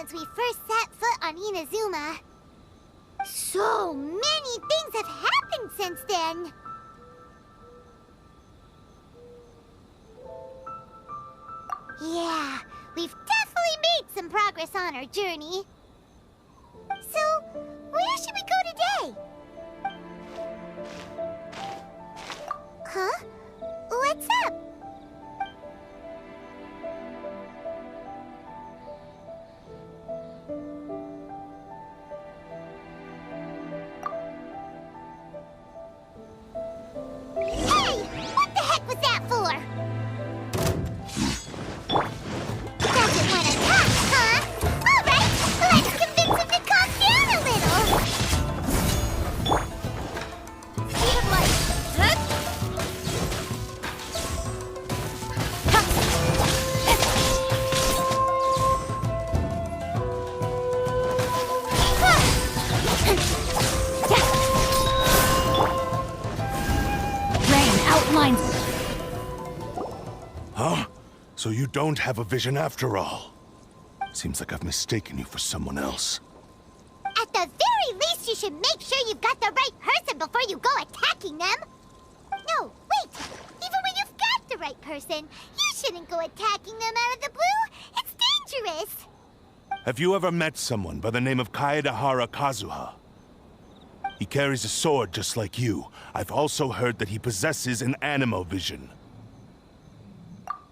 since we first set foot on Inazuma. So many things have happened since then. Yeah, we've definitely made some progress on our journey. So, where should we go today? Huh? What's up? Hey! What the heck was that for? Doesn't want to talk, huh? All right, let's convince him to calm down a little. Speed of light. Rain outlines. Huh? So you don't have a vision after all? Seems like I've mistaken you for someone else. At the very least, you should make sure you've got the right person before you go attacking them. No, wait. Even when you've got the right person, you shouldn't go attacking them out of the blue. It's dangerous. Have you ever met someone by the name of Kaedehara Kazuha? He carries a sword just like you. I've also heard that he possesses an animo vision.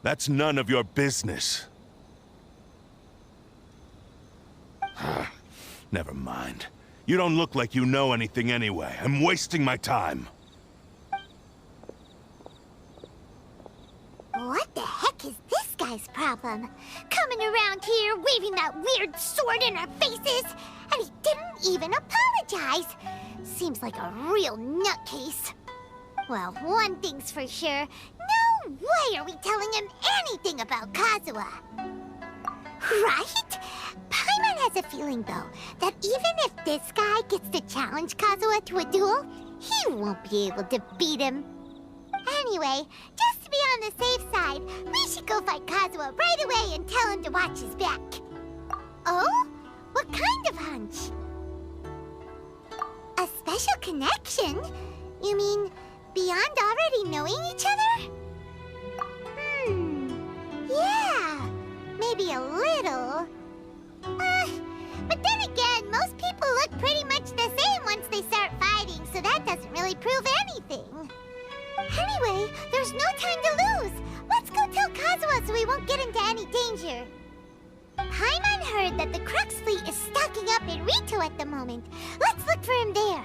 That's none of your business. Never mind. You don't look like you know anything anyway. I'm wasting my time. What the heck is this guy's problem? Coming around here, waving that weird sword in our faces, and he didn't even apologize. Seems like a real nutcase. Well, one thing's for sure. No way are we telling him anything about Kazuha. Right? Paimon has a feeling, though, that even if this guy gets to challenge Kazuha to a duel, he won't be able to beat him. Anyway, just to be on the safe side, we should go fight Kazuha right away and tell him to watch his back. Oh? What kind of hunch? A special connection? You mean beyond already knowing each other? Yeah, maybe a little. But then again, most people look pretty much the same once they start fighting, so that doesn't really prove anything. Anyway, there's no time to lose. Let's go tell Kazuha so we won't get into any danger. Paimon heard that the Crux fleet is stocking up in Rito at the moment. Let's look for him there.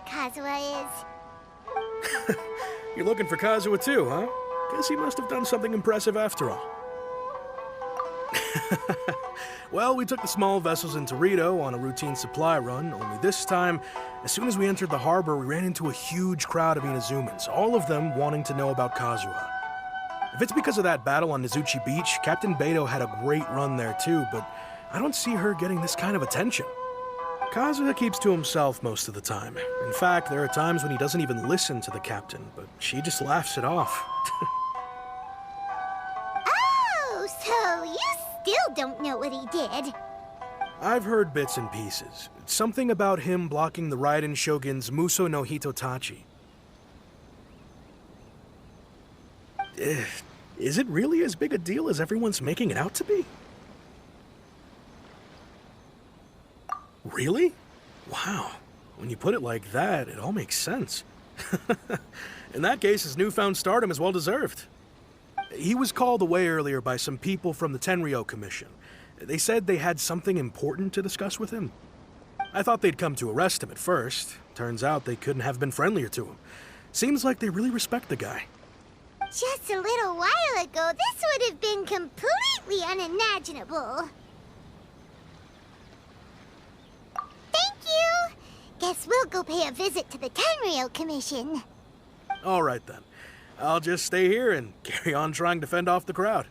Kazuha is. You're looking for Kazuha too, huh? Guess he must have done something impressive after all. Well, we took the small vessels into Rito on a routine supply run, only this time, as soon as we entered the harbor, we ran into a huge crowd of Inazumans, all of them wanting to know about Kazuha. If it's because of that battle on Nizuchi Beach, Captain Beto had a great run there too, but I don't see her getting this kind of attention. Kazuha keeps to himself most of the time. In fact, there are times when he doesn't even listen to the captain, but she just laughs it off. Oh, so you still don't know what he did? I've heard bits and pieces. Something about him blocking the Raiden Shogun's Muso no Hitotachi. Is it really as big a deal as everyone's making it out to be? Really? Wow. When you put it like that, it all makes sense. In that case, his newfound stardom is well deserved. He was called away earlier by some people from the Tenryou Commission. They said they had something important to discuss with him. I thought they'd come to arrest him at first. Turns out they couldn't have been friendlier to him. Seems like they really respect the guy. Just a little while ago, this would have been completely unimaginable. Thank you! Guess we'll go pay a visit to the Tenryou Commission. All right then. I'll just stay here and carry on trying to fend off the crowd.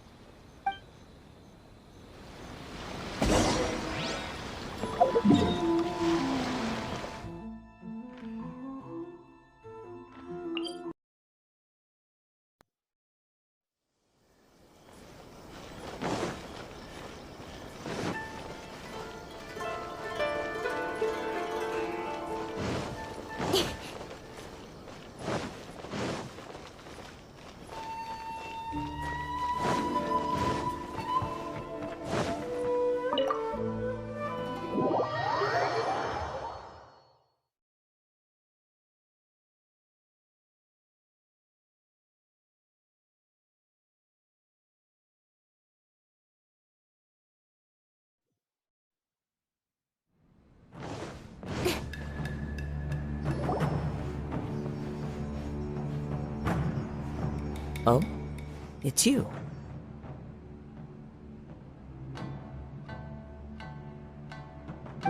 Oh? It's you.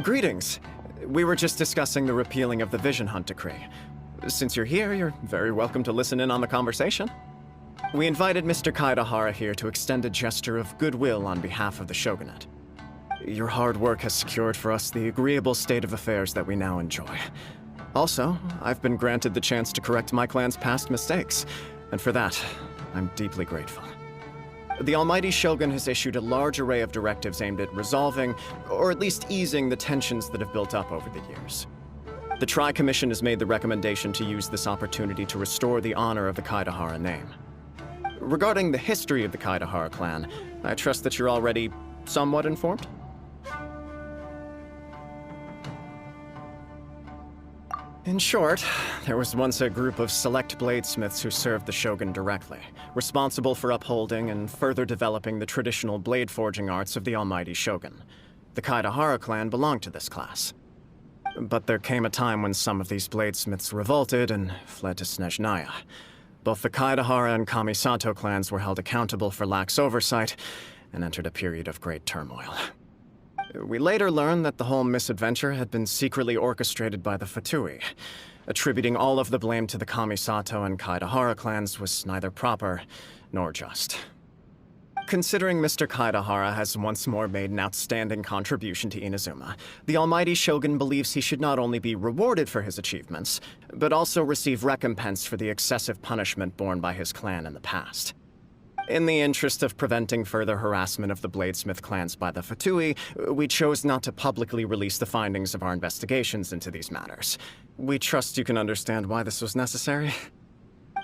Greetings. We were just discussing the repealing of the Vision Hunt Decree. Since you're here, you're very welcome to listen in on the conversation. We invited Mr. Kaedehara here to extend a gesture of goodwill on behalf of the Shogunate. Your hard work has secured for us the agreeable state of affairs that we now enjoy. Also, I've been granted the chance to correct my clan's past mistakes, and for that, I'm deeply grateful. The Almighty Shogun has issued a large array of directives aimed at resolving, or at least easing, the tensions that have built up over the years. The Tri-Commission has made the recommendation to use this opportunity to restore the honor of the Kaedehara name. Regarding the history of the Kaedehara clan, I trust that you're already somewhat informed? In short, there was once a group of select bladesmiths who served the Shogun directly, responsible for upholding and further developing the traditional blade forging arts of the Almighty Shogun. The Kaedehara clan belonged to this class. But there came a time when some of these bladesmiths revolted and fled to Snezhnaya. Both the Kaedehara and Kamisato clans were held accountable for lax oversight and entered a period of great turmoil. We later learned that the whole misadventure had been secretly orchestrated by the Fatui. Attributing all of the blame to the Kamisato and Kaedehara clans was neither proper nor just. Considering Mr. Kaedehara has once more made an outstanding contribution to Inazuma, the Almighty Shogun believes he should not only be rewarded for his achievements, but also receive recompense for the excessive punishment borne by his clan in the past. In the interest of preventing further harassment of the Bladesmith clans by the Fatui, we chose not to publicly release the findings of our investigations into these matters. We trust you can understand why this was necessary.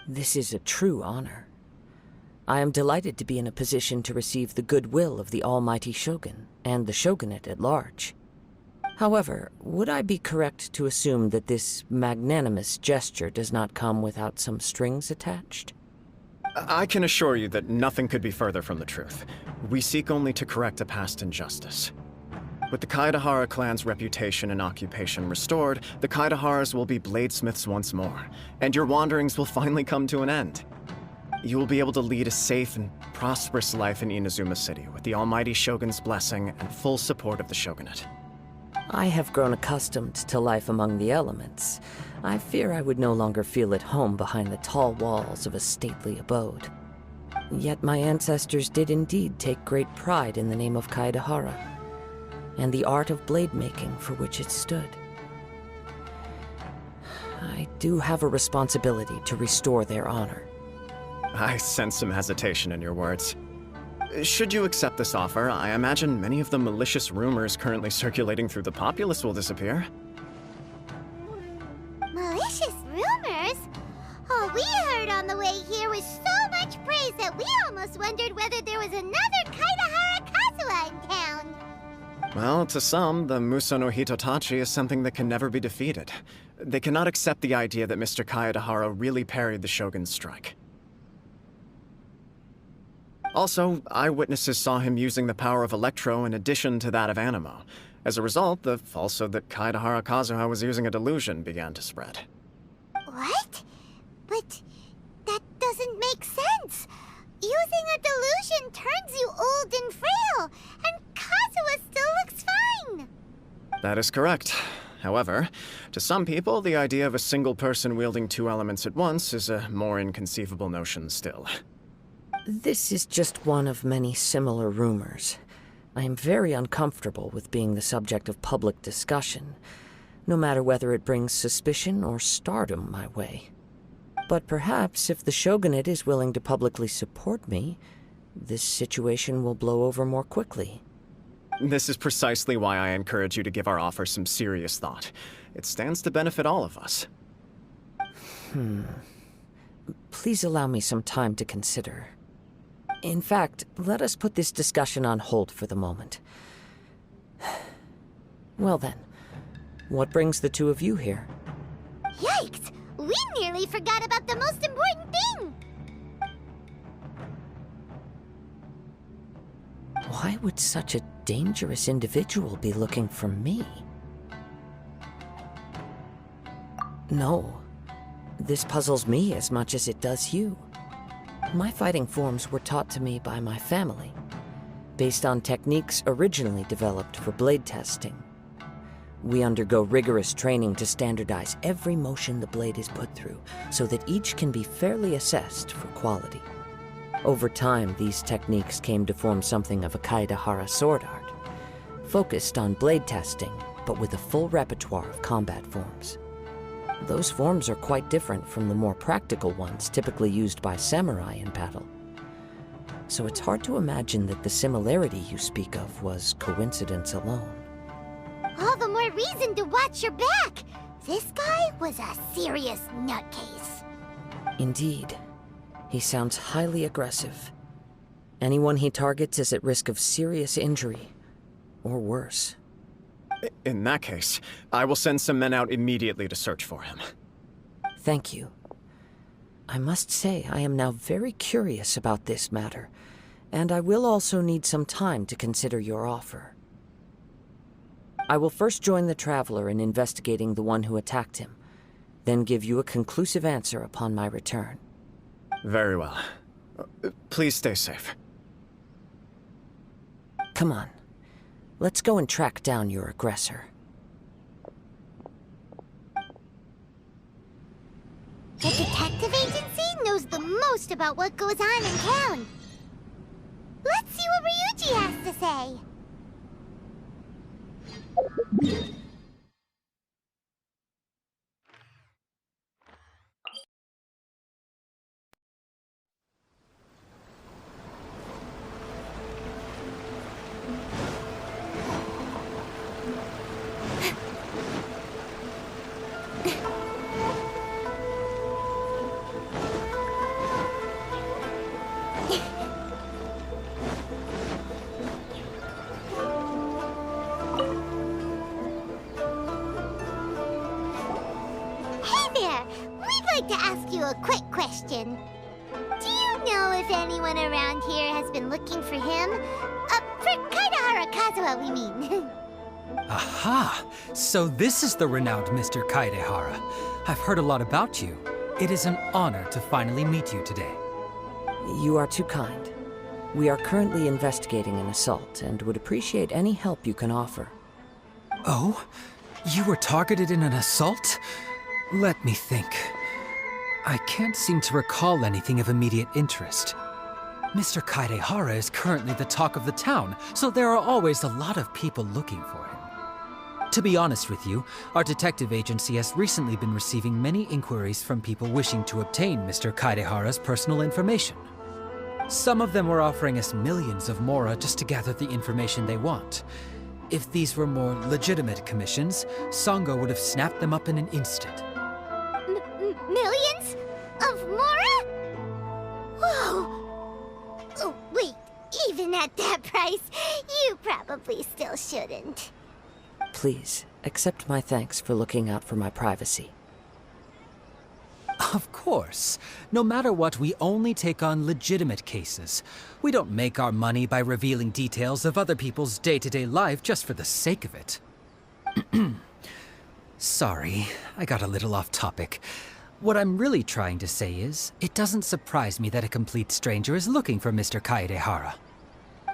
This is a true honor. I am delighted to be in a position to receive the goodwill of the Almighty Shogun and the Shogunate at large. However, would I be correct to assume that this magnanimous gesture does not come without some strings attached? I can assure you that nothing could be further from the truth. We seek only to correct a past injustice. With the Kaedehara clan's reputation and occupation restored, the Kaedeharas will be bladesmiths once more, and your wanderings will finally come to an end. You will be able to lead a safe and prosperous life in Inazuma City with the Almighty Shogun's blessing and full support of the Shogunate. I have grown accustomed to life among the elements. I fear I would no longer feel at home behind the tall walls of a stately abode. Yet my ancestors did indeed take great pride in the name of Kaedehara, and the art of blade making for which it stood. I do have a responsibility to restore their honor. I sense some hesitation in your words. Should you accept this offer, I imagine many of the malicious rumors currently circulating through the populace will disappear. Malicious rumors? All we heard on the way here was so much praise that we almost wondered whether there was another Kaedehara Kazuha in town. Well, to some, the Muso no Hitotachi is something that can never be defeated. They cannot accept the idea that Mr. Kaedehara really parried the Shogun's strike. Also, eyewitnesses saw him using the power of Electro in addition to that of Animo. As a result, the falsehood that Kaedehara Kazuha was using a delusion began to spread. What? But that doesn't make sense. Using a delusion turns you old and frail, and Kazuha still looks fine. That is correct. However, to some people, the idea of a single person wielding two elements at once is a more inconceivable notion still. This is just one of many similar rumors. I am very uncomfortable with being the subject of public discussion, no matter whether it brings suspicion or stardom my way. But perhaps if the Shogunate is willing to publicly support me, this situation will blow over more quickly. This is precisely why I encourage you to give our offer some serious thought. It stands to benefit all of us. Please allow me some time to consider. In fact, let us put this discussion on hold for the moment. Well then, what brings the two of you here? Yikes! We nearly forgot about the most important thing! Why would such a dangerous individual be looking for me? No. This puzzles me as much as it does you. My fighting forms were taught to me by my family, based on techniques originally developed for blade testing. We undergo rigorous training to standardize every motion the blade is put through, so that each can be fairly assessed for quality. Over time, these techniques came to form something of a Kaedehara sword art, focused on blade testing, but with a full repertoire of combat forms. Those forms are quite different from the more practical ones typically used by samurai in battle. So it's hard to imagine that the similarity you speak of was coincidence alone. All the more reason to watch your back! This guy was a serious nutcase. Indeed. He sounds highly aggressive. Anyone he targets is at risk of serious injury, or worse. In that case, I will send some men out immediately to search for him. Thank you. I must say I am now very curious about this matter, and I will also need some time to consider your offer. I will first join the Traveler in investigating the one who attacked him, then give you a conclusive answer upon my return. Very well. Please stay safe. Come on. Let's go and track down your aggressor. The detective agency knows the most about what goes on in town. Let's see what Ryuji has to say. I'd like to ask you a quick question. Do you know if anyone around here has been looking for him? For Kaedehara Kazuha, we mean. Aha! So this is the renowned Mr. Kaedehara. I've heard a lot about you. It is an honor to finally meet you today. You are too kind. We are currently investigating an assault and would appreciate any help you can offer. Oh? You were targeted in an assault? Let me think. I can't seem to recall anything of immediate interest. Mr. Kaedehara is currently the talk of the town, so there are always a lot of people looking for him. To be honest with you, our detective agency has recently been receiving many inquiries from people wishing to obtain Mr. Kaedehara's personal information. Some of them were offering us millions of mora just to gather the information they want. If these were more legitimate commissions, Sango would have snapped them up in an instant. Millions? Of mora? Whoa! Oh, wait, even at that price, you probably still shouldn't. Please, accept my thanks for looking out for my privacy. Of course. No matter what, we only take on legitimate cases. We don't make our money by revealing details of other people's day-to-day life just for the sake of it. Sorry, I got a little off topic. What I'm really trying to say is, it doesn't surprise me that a complete stranger is looking for Mr. Kaedehara.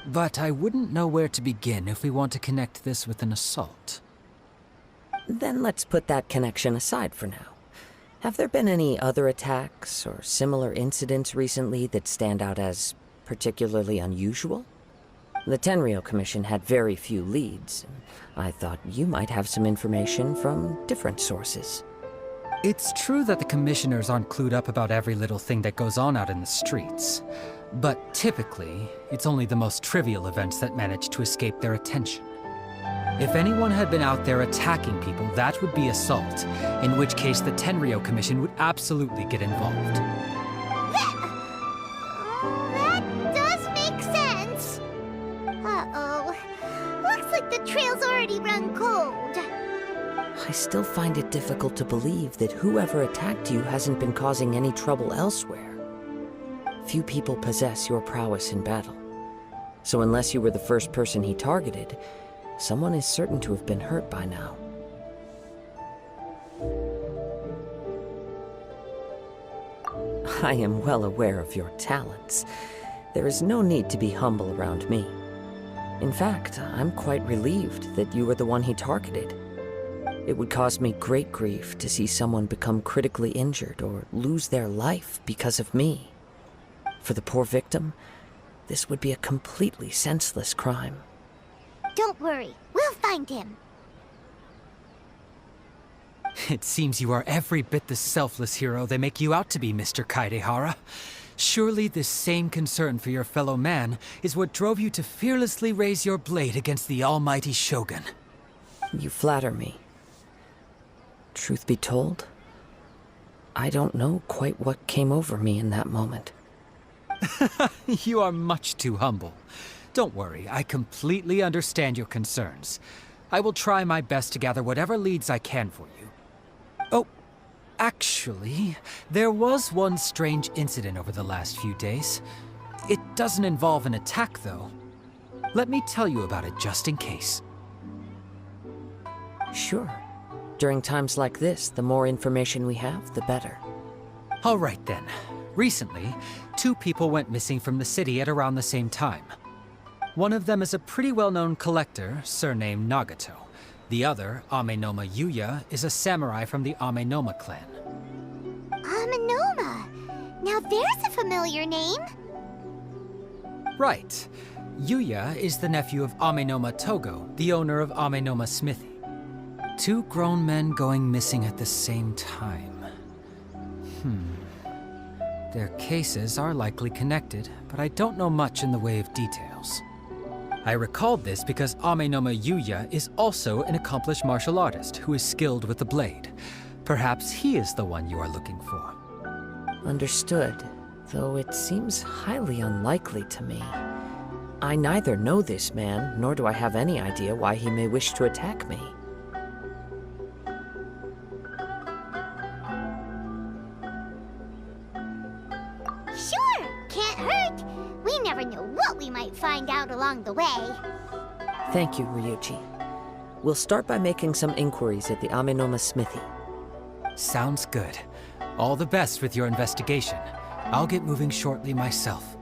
But I wouldn't know where to begin if we want to connect this with an assault. Then let's put that connection aside for now. Have there been any other attacks or similar incidents recently that stand out as particularly unusual? The Tenryou Commission had very few leads, and I thought you might have some information from different sources. It's true that the commissioners aren't clued up about every little thing that goes on out in the streets. But typically, it's only the most trivial events that manage to escape their attention. If anyone had been out there attacking people, that would be assault, in which case the Tenryou Commission would absolutely get involved. That does make sense. Uh-oh. Looks like the trail's already run cold. I still find it difficult to believe that whoever attacked you hasn't been causing any trouble elsewhere. Few people possess your prowess in battle. So unless you were the first person he targeted, someone is certain to have been hurt by now. I am well aware of your talents. There is no need to be humble around me. In fact, I'm quite relieved that you were the one he targeted. It would cause me great grief to see someone become critically injured or lose their life because of me. For the poor victim, this would be a completely senseless crime. Don't worry, we'll find him. It seems you are every bit the selfless hero they make you out to be, Mr. Kaedehara. Surely this same concern for your fellow man is what drove you to fearlessly raise your blade against the almighty Shogun. You flatter me. Truth be told, I don't know quite what came over me in that moment. You are much too humble. Don't worry, I completely understand your concerns. I will try my best to gather whatever leads I can for you. Oh, actually, there was one strange incident over the last few days. It doesn't involve an attack, though. Let me tell you about it just in case. Sure. During times like this, the more information we have, the better. All right then. Recently, 2 people went missing from the city at around the same time. One of them is a pretty well-known collector, surnamed Nagato. The other, Amenoma Yuya, is a samurai from the Amenoma clan. Amenoma! Now there's a familiar name. Right. Yuya is the nephew of Amenoma Togo, the owner of Amenoma Smithy. 2 grown men going missing at the same time. Their cases are likely connected, but I don't know much in the way of details. I recalled this because Amenoma Yuya is also an accomplished martial artist who is skilled with the blade. Perhaps he is the one you are looking for. Understood, though it seems highly unlikely to me. I neither know this man, nor do I have any idea why he may wish to attack me. Sure, can't hurt. We never know what we might find out along the way. Thank you, Ryuichi. We'll start by making some inquiries at the Amenoma Smithy. Sounds good. All the best with your investigation. I'll get moving shortly myself.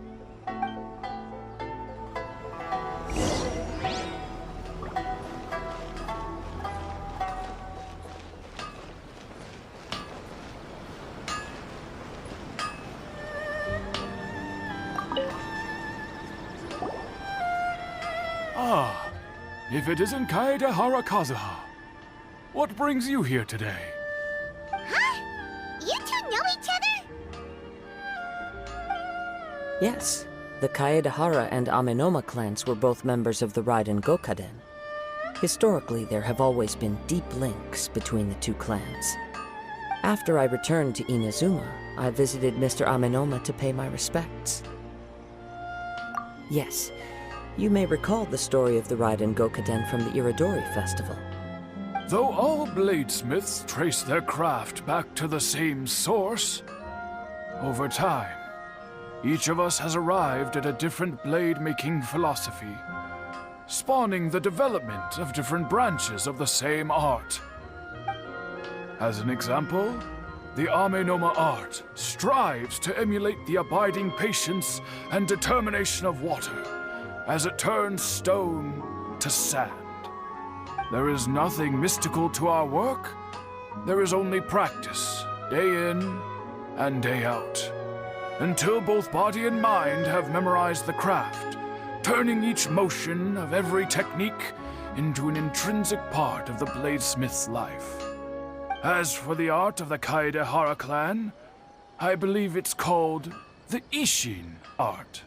Ah, if it isn't Kaedehara Kazuha. What brings you here today? Huh? You 2 know each other? Yes, the Kaedehara and Amenoma clans were both members of the Raiden Gokaden. Historically, there have always been deep links between the 2 clans. After I returned to Inazuma, I visited Mr. Amenoma to pay my respects. Yes, you may recall the story of the Raiden Gokaden from the Iridori Festival. Though all bladesmiths trace their craft back to the same source, over time, each of us has arrived at a different blade-making philosophy, spawning the development of different branches of the same art. As an example, the Amenoma art strives to emulate the abiding patience and determination of water as it turns stone to sand. There is nothing mystical to our work. There is only practice, day in and day out, until both body and mind have memorized the craft, turning each motion of every technique into an intrinsic part of the bladesmith's life. As for the art of the Kaedehara clan, I believe it's called the Ishin art.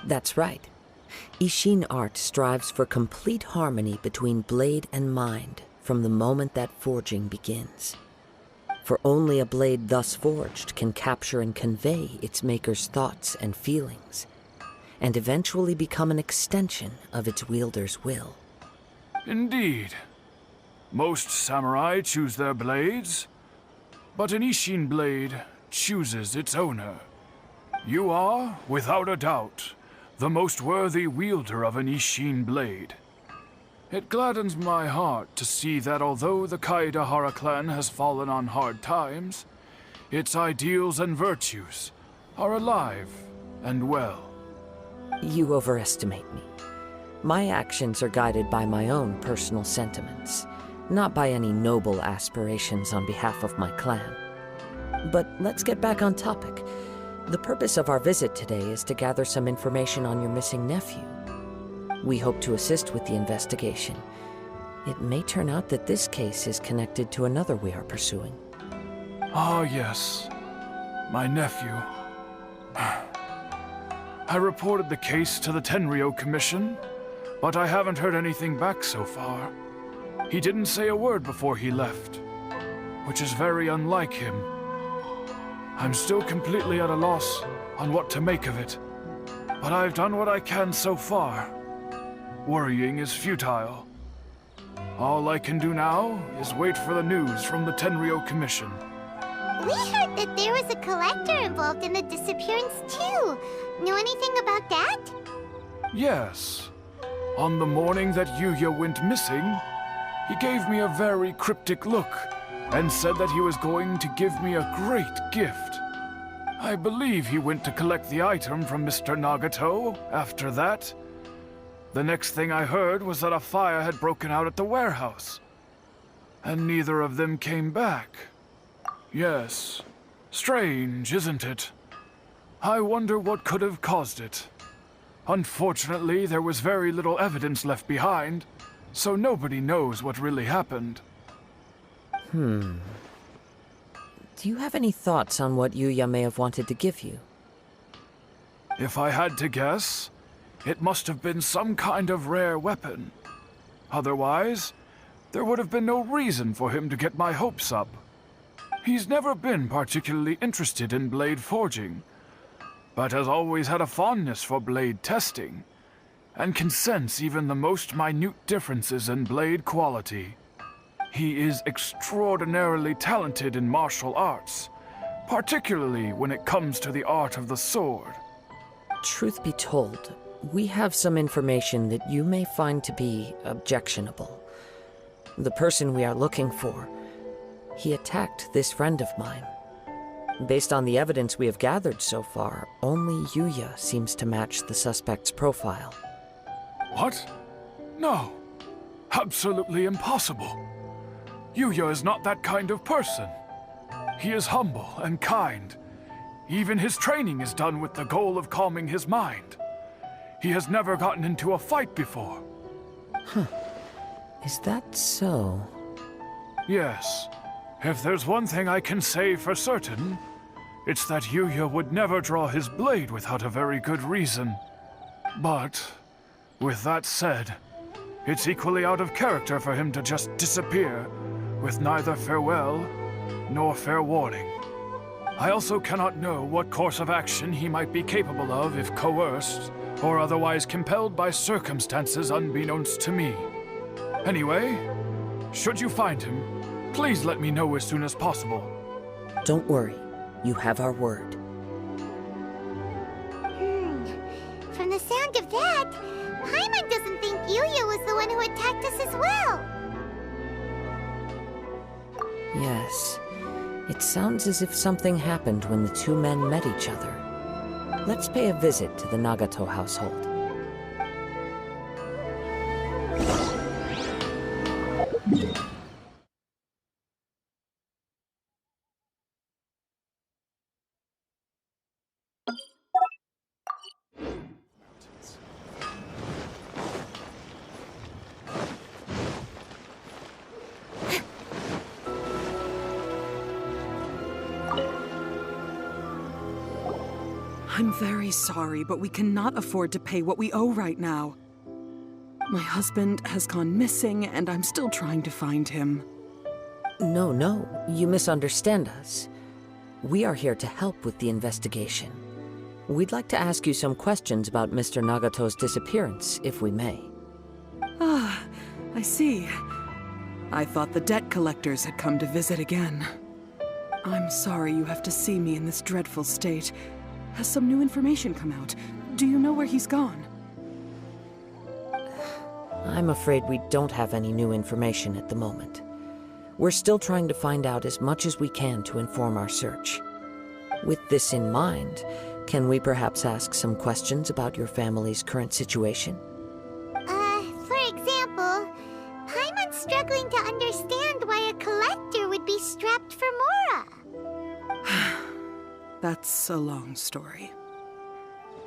That's right. Ishin art strives for complete harmony between blade and mind from the moment that forging begins. For only a blade thus forged can capture and convey its maker's thoughts and feelings, and eventually become an extension of its wielder's will. Indeed. Most samurai choose their blades, but an Ishin blade chooses its owner. You are, without a doubt, the most worthy wielder of an Ishin blade. It gladdens my heart to see that although the Kaedehara clan has fallen on hard times, its ideals and virtues are alive and well. You overestimate me. My actions are guided by my own personal sentiments, not by any noble aspirations on behalf of my clan. But let's get back on topic. The purpose of our visit today is to gather some information on your missing nephew. We hope to assist with the investigation. It may turn out that this case is connected to another we are pursuing. Ah, yes. My nephew. I reported the case to the Tenryo Commission, but I haven't heard anything back so far. He didn't say a word before he left, which is very unlike him. I'm still completely at a loss on what to make of it, but I've done what I can so far. Worrying is futile. All I can do now is wait for the news from the Tenryo Commission. We heard that there was a collector involved in the disappearance too. Know anything about that? Yes. On the morning that Yuya went missing, he gave me a very cryptic look and said that he was going to give me a great gift. I believe he went to collect the item from Mr. Nagato after that. The next thing I heard was that a fire had broken out at the warehouse, and neither of them came back. Yes, strange, isn't it? I wonder what could have caused it. Unfortunately, there was very little evidence left behind, so nobody knows what really happened. Do you have any thoughts on what Yuya may have wanted to give you? If I had to guess, it must have been some kind of rare weapon. Otherwise, there would have been no reason for him to get my hopes up. He's never been particularly interested in blade forging, but has always had a fondness for blade testing, and can sense even the most minute differences in blade quality. He is extraordinarily talented in martial arts, particularly when it comes to the art of the sword. Truth be told, we have some information that you may find to be objectionable. The person we are looking for, he attacked this friend of mine. Based on the evidence we have gathered so far, only Yuya seems to match the suspect's profile. What? No. Absolutely impossible. Yuya is not that kind of person. He is humble and kind. Even his training is done with the goal of calming his mind. He has never gotten into a fight before. Is that so? Yes. If there's one thing I can say for certain, it's that Yuya would never draw his blade without a very good reason. But, with that said, it's equally out of character for him to just disappear, with neither farewell nor fair warning. I also cannot know what course of action he might be capable of if coerced, or otherwise compelled by circumstances unbeknownst to me. Anyway, should you find him, please let me know as soon as possible. Don't worry. You have our word. From the sound of that, Paimon doesn't think Yuya was the one who attacked us as well. Yes. It sounds as if something happened when the two men met each other. Let's pay a visit to the Nagato household. I'm very sorry, but we cannot afford to pay what we owe right now. My husband has gone missing, and I'm still trying to find him. No, you misunderstand us. We are here to help with the investigation. We'd like to ask you some questions about Mr. Nagato's disappearance, if we may. Ah, I see. I thought the debt collectors had come to visit again. I'm sorry you have to see me in this dreadful state. Has some new information come out? Do you know where he's gone? I'm afraid we don't have any new information at the moment. We're still trying to find out as much as we can to inform our search. With this in mind, can we perhaps ask some questions about your family's current situation? For example, Paimon's struggling to understand why a collector would be strapped for Mora. That's a long story.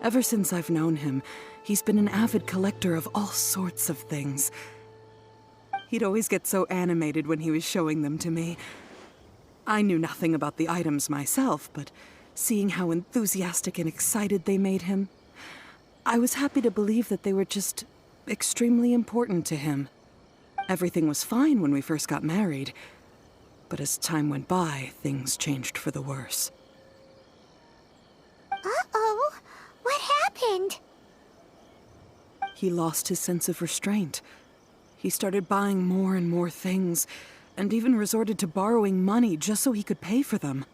Ever since I've known him, he's been an avid collector of all sorts of things. He'd always get so animated when he was showing them to me. I knew nothing about the items myself, but seeing how enthusiastic and excited they made him, I was happy to believe that they were just extremely important to him. Everything was fine when we first got married, but as time went by, things changed for the worse. Uh-oh, what happened? He lost his sense of restraint. He started buying more and more things, and even resorted to borrowing money just so he could pay for them.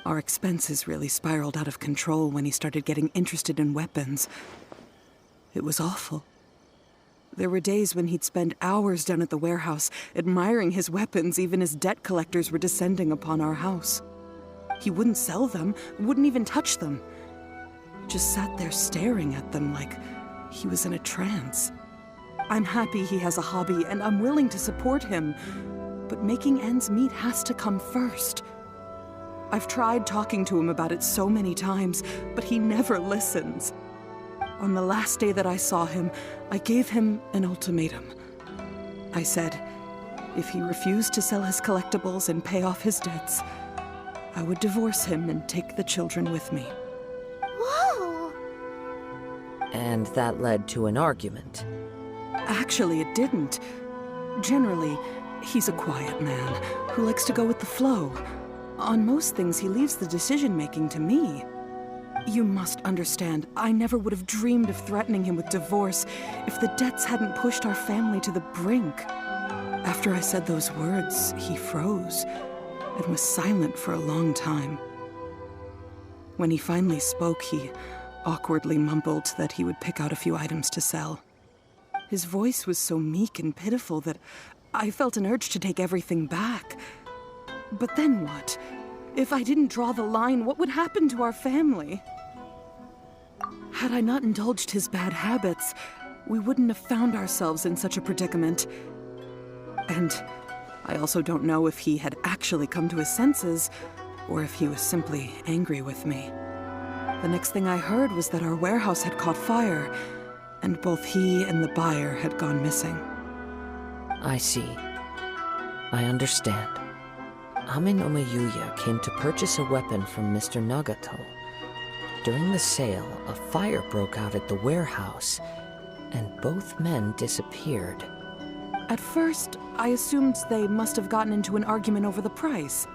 Our expenses really spiraled out of control when he started getting interested in weapons. It was awful. There were days when he'd spend hours down at the warehouse, admiring his weapons even as debt collectors were descending upon our house. He wouldn't sell them, wouldn't even touch them. Just sat there staring at them like he was in a trance. I'm happy he has a hobby, and I'm willing to support him, but making ends meet has to come first. I've tried talking to him about it so many times, but he never listens. On the last day that I saw him, I gave him an ultimatum. I said, if he refused to sell his collectibles and pay off his debts, I would divorce him and take the children with me. Whoa! And that led to an argument. Actually, it didn't. Generally, he's a quiet man who likes to go with the flow. On most things, he leaves the decision-making to me. You must understand, I never would have dreamed of threatening him with divorce if the debts hadn't pushed our family to the brink. After I said those words, he froze and was silent for a long time. When he finally spoke, he awkwardly mumbled that he would pick out a few items to sell. His voice was so meek and pitiful that I felt an urge to take everything back. But then what? If I didn't draw the line, what would happen to our family? Had I not indulged his bad habits, we wouldn't have found ourselves in such a predicament. And I also don't know if he had actually come to his senses, or if he was simply angry with me. The next thing I heard was that our warehouse had caught fire, and both he and the buyer had gone missing. I see. I understand. Amin Omeyuya came to purchase a weapon from Mr. Nagato. During the sale, a fire broke out at the warehouse, and both men disappeared. At first, I assumed they must have gotten into an argument over the price.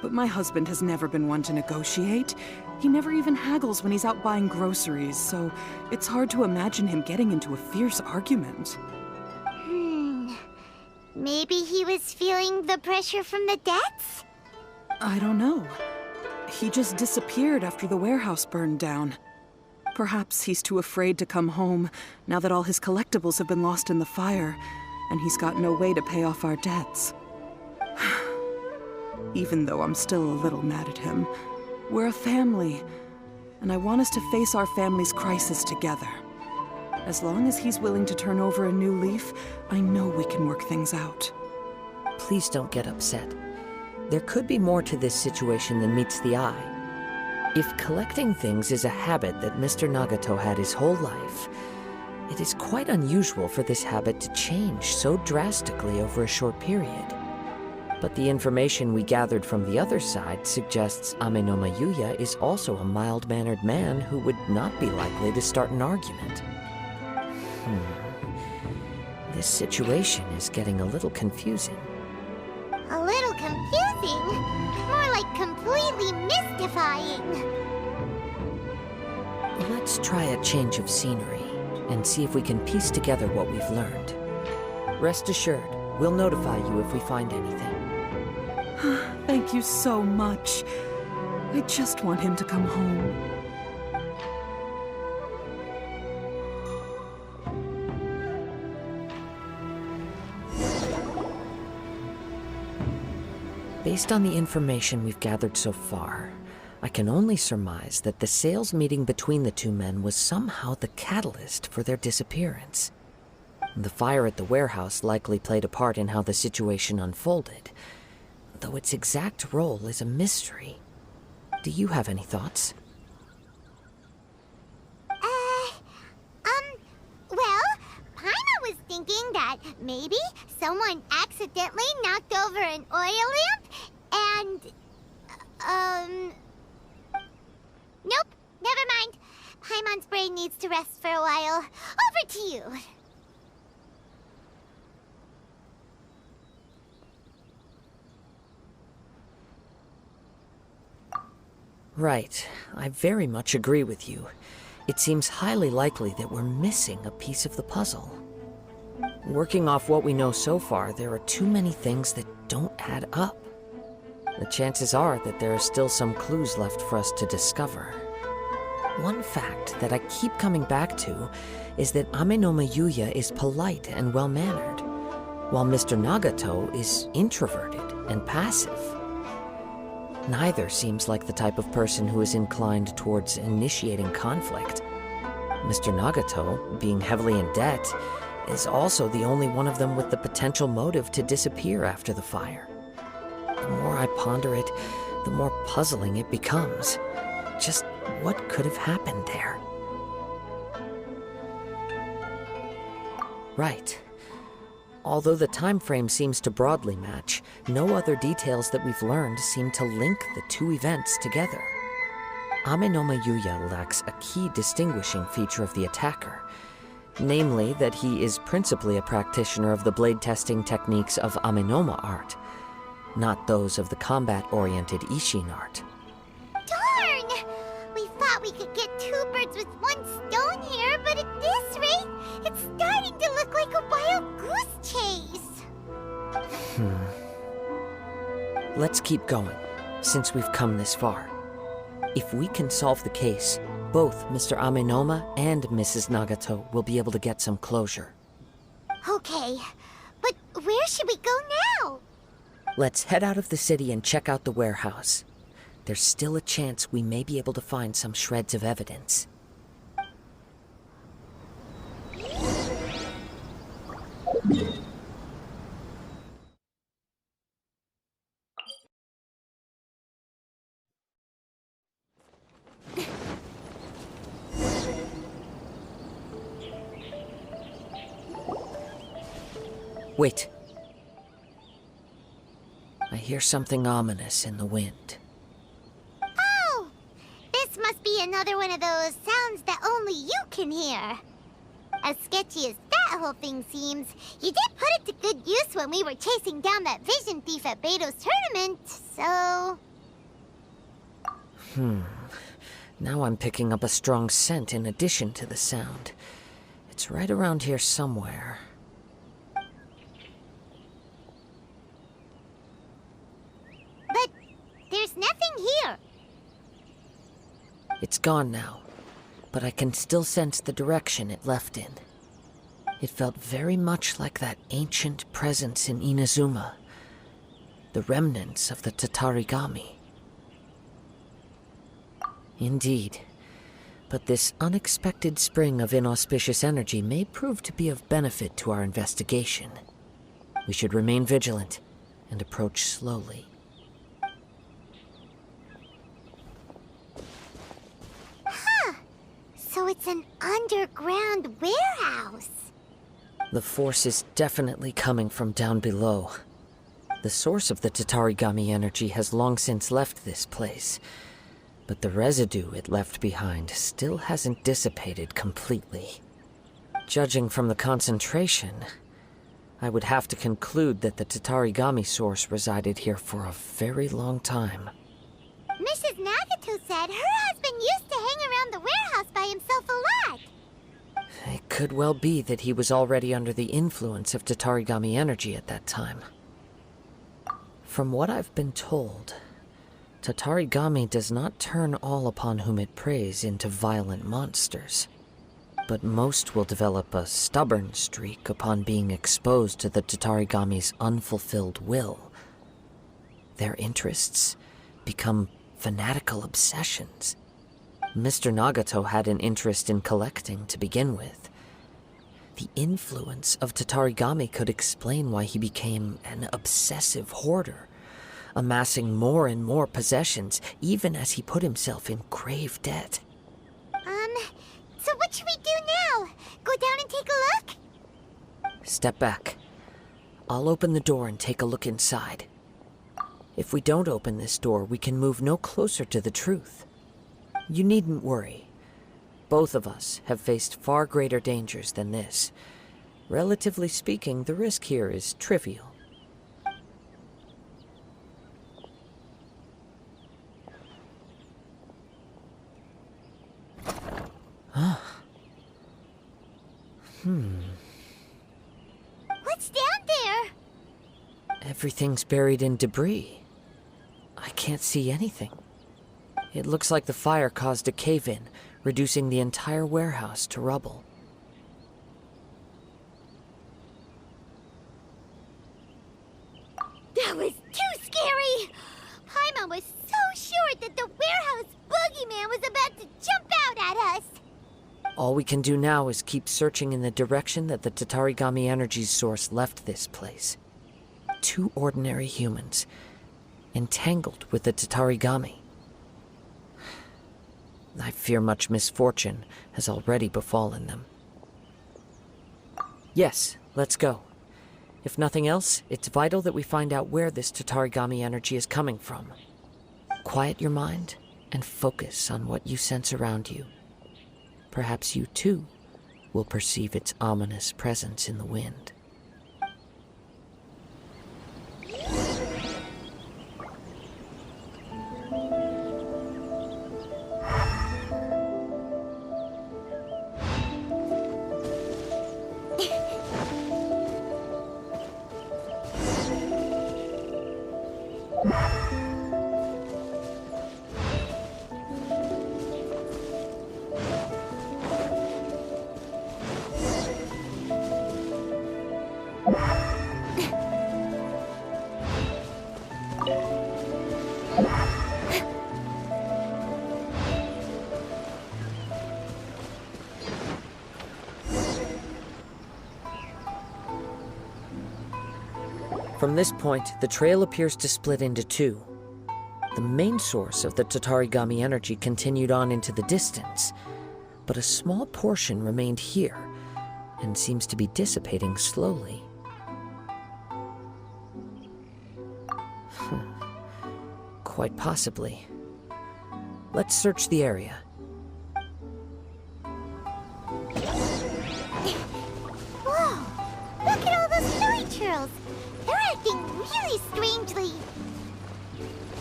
But my husband has never been one to negotiate. He never even haggles when he's out buying groceries, so it's hard to imagine him getting into a fierce argument. Maybe he was feeling the pressure from the debts? I don't know. He just disappeared after the warehouse burned down. Perhaps he's too afraid to come home now that all his collectibles have been lost in the fire, and he's got no way to pay off our debts. even though I'm still a little mad at him. We're a family, and I want us to face our family's crisis together. As long as he's willing to turn over a new leaf, I know we can work things out. Please don't get upset. There could be more to this situation than meets the eye. If collecting things is a habit that Mr. Nagato had his whole life, it is quite unusual for this habit to change so drastically over a short period. But the information we gathered from the other side suggests Amenoma Yuya is also a mild-mannered man who would not be likely to start an argument. This situation is getting a little confusing. A little confusing? More like completely mystifying. Let's try a change of scenery and see if we can piece together what we've learned. Rest assured, we'll notify you if we find anything. Thank you so much. I just want him to come home. Based on the information we've gathered so far, I can only surmise that the sales meeting between the two men was somehow the catalyst for their disappearance. The fire at the warehouse likely played a part in how the situation unfolded, though its exact role is a mystery. Do you have any thoughts? Well, Paima was thinking that maybe someone accidentally knocked over an oil lamp and, nope, never mind. Paimon's brain needs to rest for a while. Over to you. Right. I very much agree with you. It seems highly likely that we're missing a piece of the puzzle. Working off what we know so far, there are too many things that don't add up. The chances are that there are still some clues left for us to discover. One fact that I keep coming back to is that Amenoma Yuya is polite and well-mannered, while Mr. Nagato is introverted and passive. Neither seems like the type of person who is inclined towards initiating conflict. Mr. Nagato, being heavily in debt, is also the only one of them with the potential motive to disappear after the fire. The more I ponder it, the more puzzling it becomes. Just what could have happened there? Right. Although the time frame seems to broadly match, no other details that we've learned seem to link the two events together. Amenoma Yuya lacks a key distinguishing feature of the attacker, namely that he is principally a practitioner of the blade testing techniques of Amenoma art, not those of the combat-oriented Ishin art. Darn! We thought we could get two birds with one stone here, but at this rate, it's starting to look like a wild goose chase. Let's keep going, since we've come this far. If we can solve the case, both Mr. Amenoma and Mrs. Nagato will be able to get some closure. Okay, but where should we go now? Let's head out of the city and check out the warehouse. There's still a chance we may be able to find some shreds of evidence. Wait. I hear something ominous in the wind. Oh! This must be another one of those sounds that only you can hear. As sketchy as that whole thing seems, you did put it to good use when we were chasing down that vision thief at Beto's tournament, so... Now I'm picking up a strong scent in addition to the sound. It's right around here somewhere. But there's nothing here. It's gone now, but I can still sense the direction it left in. It felt very much like that ancient presence in Inazuma. The remnants of the Tatarigami. Indeed. But this unexpected spring of inauspicious energy may prove to be of benefit to our investigation. We should remain vigilant and approach slowly. So it's an underground warehouse. The force is definitely coming from down below. The source of the Tatarigami energy has long since left this place, but the residue it left behind still hasn't dissipated completely. Judging from the concentration, I would have to conclude that the Tatarigami source resided here for a very long time. Mrs. Nagato said her husband used to hang around the warehouse by himself a lot. It could well be that he was already under the influence of Tatarigami energy at that time. From what I've been told, Tatarigami does not turn all upon whom it preys into violent monsters, but most will develop a stubborn streak upon being exposed to the Tatarigami's unfulfilled will. Their interests become fanatical obsessions. Mr. Nagato had an interest in collecting to begin with. The influence of Tatarigami could explain why he became an obsessive hoarder, amassing more and more possessions, even as he put himself in grave debt. So what should we do now? Go down and take a look? Step back. I'll open the door and take a look inside. If we don't open this door, we can move no closer to the truth. You needn't worry. Both of us have faced far greater dangers than this. Relatively speaking, the risk here is trivial. What's down there? Everything's buried in debris. I can't see anything. It looks like the fire caused a cave-in, reducing the entire warehouse to rubble. That was too scary! Paimon was so sure that the warehouse boogeyman was about to jump out at us! All we can do now is keep searching in the direction that the Tatarigami energy's source left this place. 2 ordinary humans, entangled with the Tatarigami. I fear much misfortune has already befallen them. Yes, let's go. If nothing else, it's vital that we find out where this Tatarigami energy is coming from. Quiet your mind and focus on what you sense around you. Perhaps you, too, will perceive its ominous presence in the wind. From this point, the trail appears to split into 2. The main source of the Tatarigami energy continued on into the distance, but a small portion remained here, and seems to be dissipating slowly. Quite possibly. Let's search the area. Whoa! Look at all those silly churls! They're acting really strangely.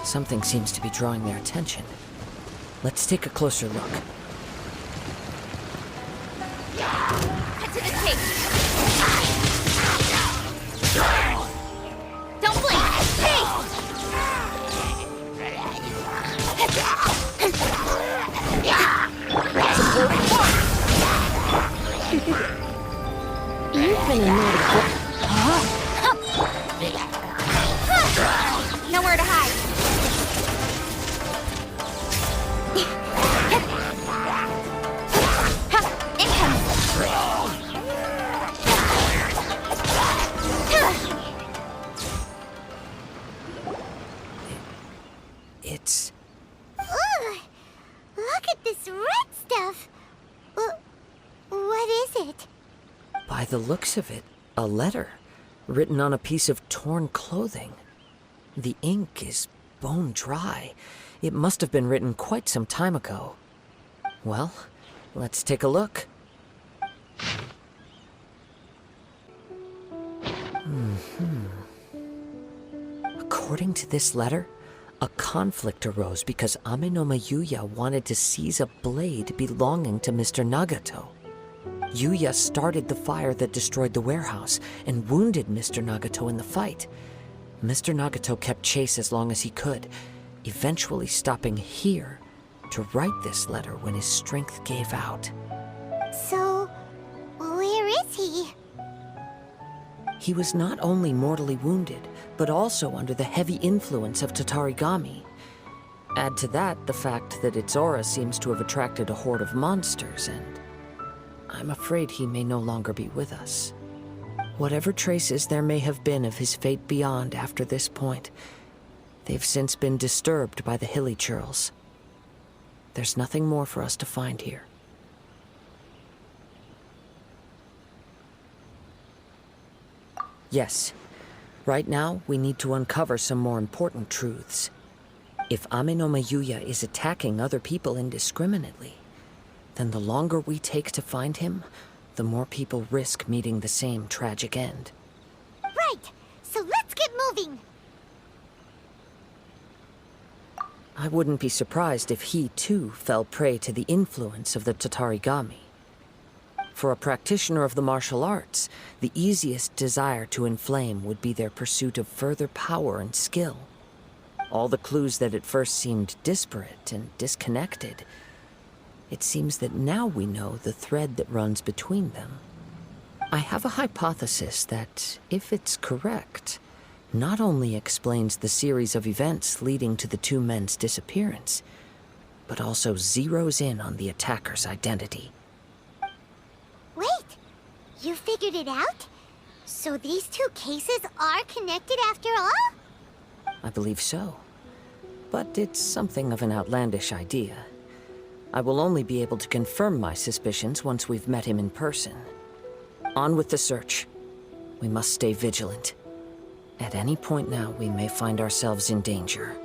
Something seems to be drawing their attention. Let's take a closer look. Cut to the chase! Don't blink! Hey! You've been a naughty boy. Huh? It's... Ugh! Look at this red stuff! What is it? By the looks of it, a letter written on a piece of torn clothing. The ink is bone dry. It must have been written quite some time ago. Well, let's take a look. According to this letter, a conflict arose because Ame no Yuya wanted to seize a blade belonging to Mr. Nagato. Yuya started the fire that destroyed the warehouse and wounded Mr. Nagato in the fight. Mr. Nagato kept chase as long as he could, eventually stopping here to write this letter when his strength gave out. So, where is he? He was not only mortally wounded, but also under the heavy influence of Tatarigami. Add to that the fact that its aura seems to have attracted a horde of monsters, and I'm afraid he may no longer be with us. Whatever traces there may have been of his fate beyond after this point, they've since been disturbed by the hilly churls. There's nothing more for us to find here. Yes, right now we need to uncover some more important truths. If Ame no Yuya is attacking other people indiscriminately, then the longer we take to find him, the more people risk meeting the same tragic end. Right! So let's get moving! I wouldn't be surprised if he, too, fell prey to the influence of the Tatarigami. For a practitioner of the martial arts, the easiest desire to inflame would be their pursuit of further power and skill. All the clues that at first seemed disparate and disconnected, it seems that now we know the thread that runs between them. I have a hypothesis that, if it's correct, not only explains the series of events leading to the two men's disappearance, but also zeroes in on the attacker's identity. Wait! You figured it out? So these two cases are connected after all? I believe so. But it's something of an outlandish idea. I will only be able to confirm my suspicions once we've met him in person. On with the search. We must stay vigilant. At any point now, we may find ourselves in danger.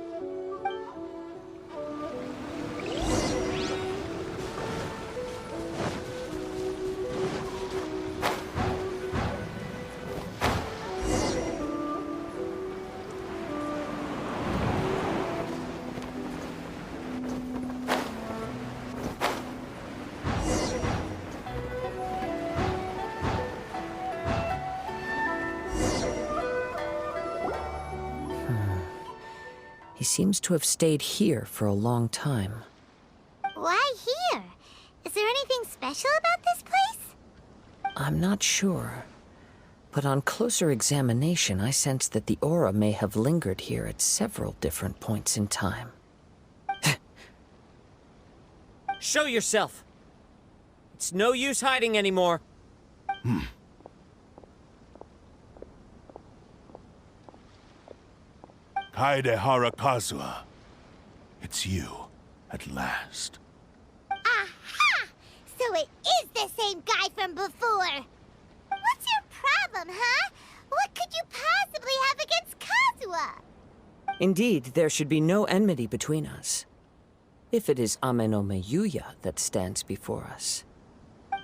He seems to have stayed here for a long time. Why here? Is there anything special about this place? I'm not sure. But on closer examination, I sense that the aura may have lingered here at several different points in time. Show yourself! It's no use hiding anymore. Kaedehara Kazuha. It's you, at last. Aha! So it is the same guy from before! What's your problem, huh? What could you possibly have against Kazuha? Indeed, there should be no enmity between us. If it is Ame no Yuya that stands before us.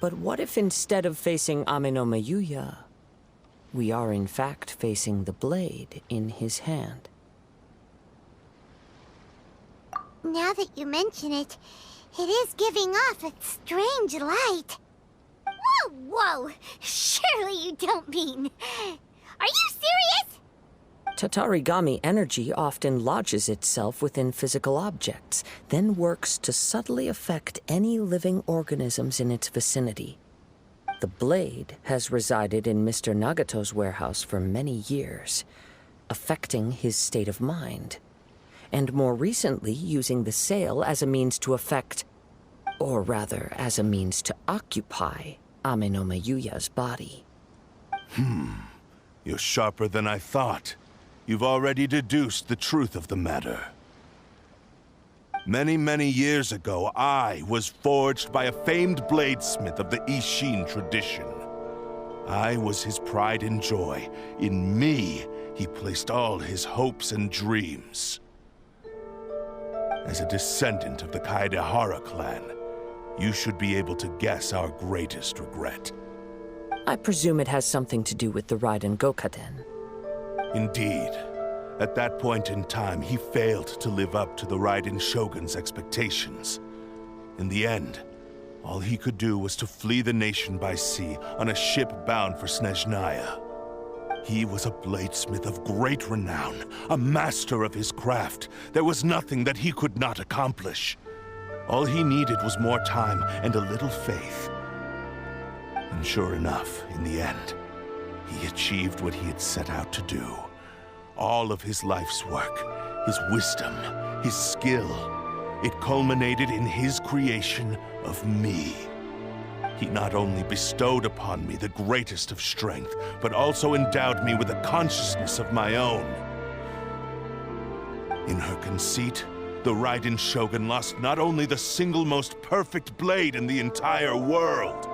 But what if instead of facing Ame no Yuya, we are in fact facing the blade in his hand? Now that you mention it, it is giving off a strange light. Whoa, whoa! Surely you don't mean... Are you serious? Tatarigami energy often lodges itself within physical objects, then works to subtly affect any living organisms in its vicinity. The blade has resided in Mr. Nagato's warehouse for many years, affecting his state of mind, and more recently using the sale as a means to affect, or rather as a means to occupy, Ame no Yuya's body. You're sharper than I thought. You've already deduced the truth of the matter. Many, many years ago, I was forged by a famed bladesmith of the Ishin tradition. I was his pride and joy. In me, he placed all his hopes and dreams. As a descendant of the Kaedehara clan, you should be able to guess our greatest regret. I presume it has something to do with the Raiden Gokaden. Indeed. At that point in time, he failed to live up to the Raiden Shogun's expectations. In the end, all he could do was to flee the nation by sea on a ship bound for Snezhnaya. He was a bladesmith of great renown, a master of his craft. There was nothing that he could not accomplish. All he needed was more time and a little faith. And sure enough, in the end, he achieved what he had set out to do. All of his life's work, his wisdom, his skill, it culminated in his creation of me. He not only bestowed upon me the greatest of strength, but also endowed me with a consciousness of my own. In her conceit, the Raiden Shogun lost not only the single most perfect blade in the entire world,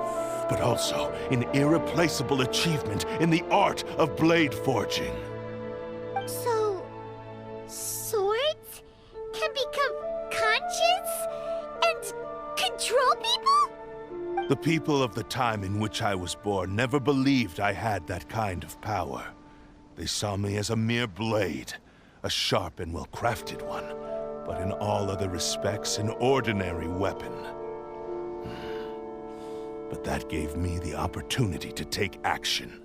but also an irreplaceable achievement in the art of blade forging. So, swords can become conscious and control people? The people of the time in which I was born never believed I had that kind of power. They saw me as a mere blade, a sharp and well-crafted one, but in all other respects an ordinary weapon. But that gave me the opportunity to take action.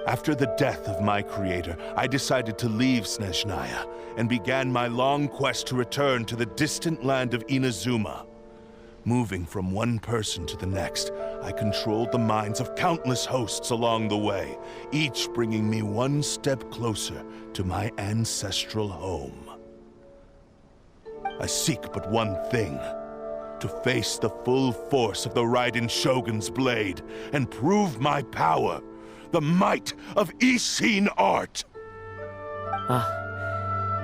After the death of my creator, I decided to leave Snezhnaya and began my long quest to return to the distant land of Inazuma. Moving from one person to the next, I controlled the minds of countless hosts along the way, each bringing me one step closer to my ancestral home. I seek but one thing: to face the full force of the Raiden Shogun's blade and prove my power. The might of Ishin art!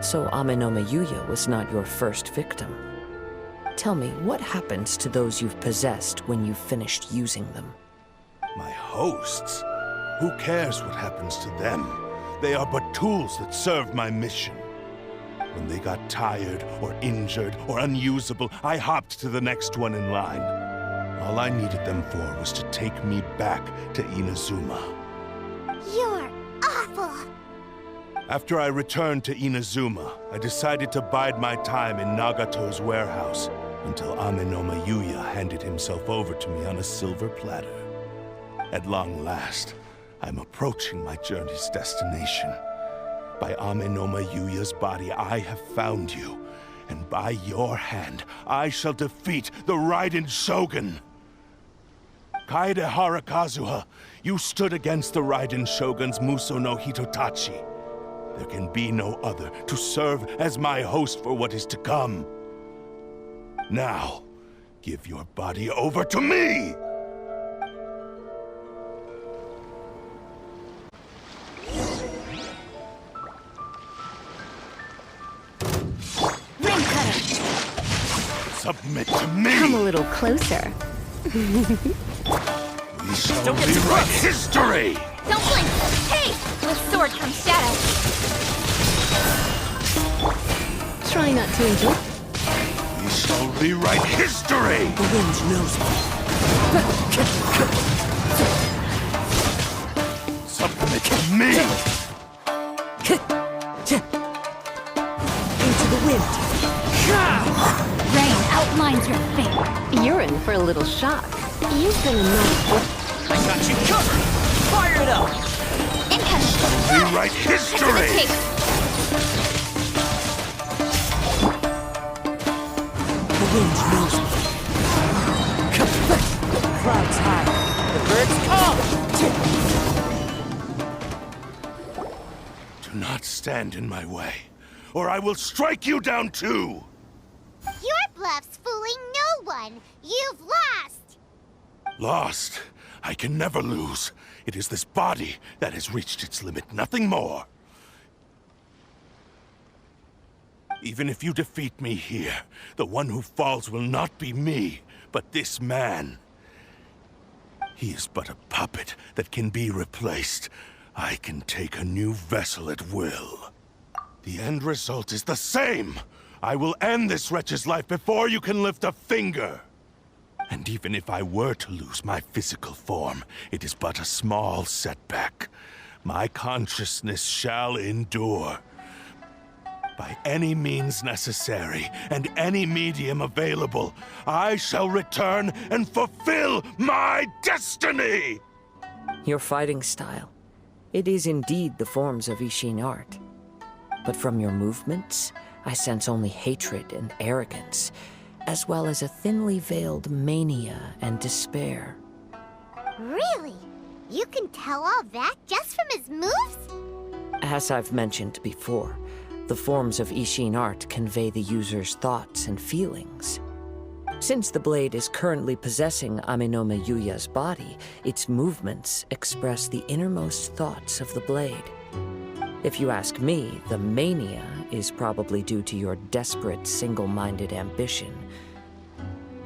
So Amenoma Yuya was not your first victim. Tell me, what happens to those you've possessed when you've finished using them? My hosts? Who cares what happens to them? They are but tools that serve my mission. When they got tired, or injured, or unusable, I hopped to the next one in line. All I needed them for was to take me back to Inazuma. You're awful! After I returned to Inazuma, I decided to bide my time in Nagato's warehouse until Amenoma Yuya handed himself over to me on a silver platter. At long last, I'm approaching my journey's destination. By Amenoma Yuya's body, I have found you, and by your hand, I shall defeat the Raiden Shogun! Kaedehara Kazuha, you stood against the Raiden Shogun's Muso no Hitotachi. There can be no other to serve as my host for what is to come. Now, give your body over to me! Ring cutter! Submit to me! Come a little closer. We shall rewrite history! Don't blink! Hey! With sword comes shadow. Try not to enjoy. We shall rewrite history! The wind knows me. Submit to me! Into the wind. Rain outlines your fate. You're in for a little shock. You've been a nice. I got you covered! Fire it up! Incoming! Rewrite history! The wind knows me. Clouds high. The birds come! Do not stand in my way, or I will strike you down too! Your bluff's fooling no one. You've lost. Lost? I can never lose. It is this body that has reached its limit, nothing more. Even if you defeat me here, the one who falls will not be me, but this man. He is but a puppet that can be replaced. I can take a new vessel at will. The end result is the same! I will end this wretch's life before you can lift a finger! And even if I were to lose my physical form, it is but a small setback. My consciousness shall endure. By any means necessary, and any medium available, I shall return and fulfill my destiny! Your fighting style. It is indeed the forms of Ishin art. But from your movements, I sense only hatred and arrogance, as well as a thinly veiled mania and despair. Really? You can tell all that just from his moves? As I've mentioned before, the forms of Ishin art convey the user's thoughts and feelings. Since the blade is currently possessing Aminome Yuya's body, its movements express the innermost thoughts of the blade. If you ask me, the mania is probably due to your desperate, single-minded ambition.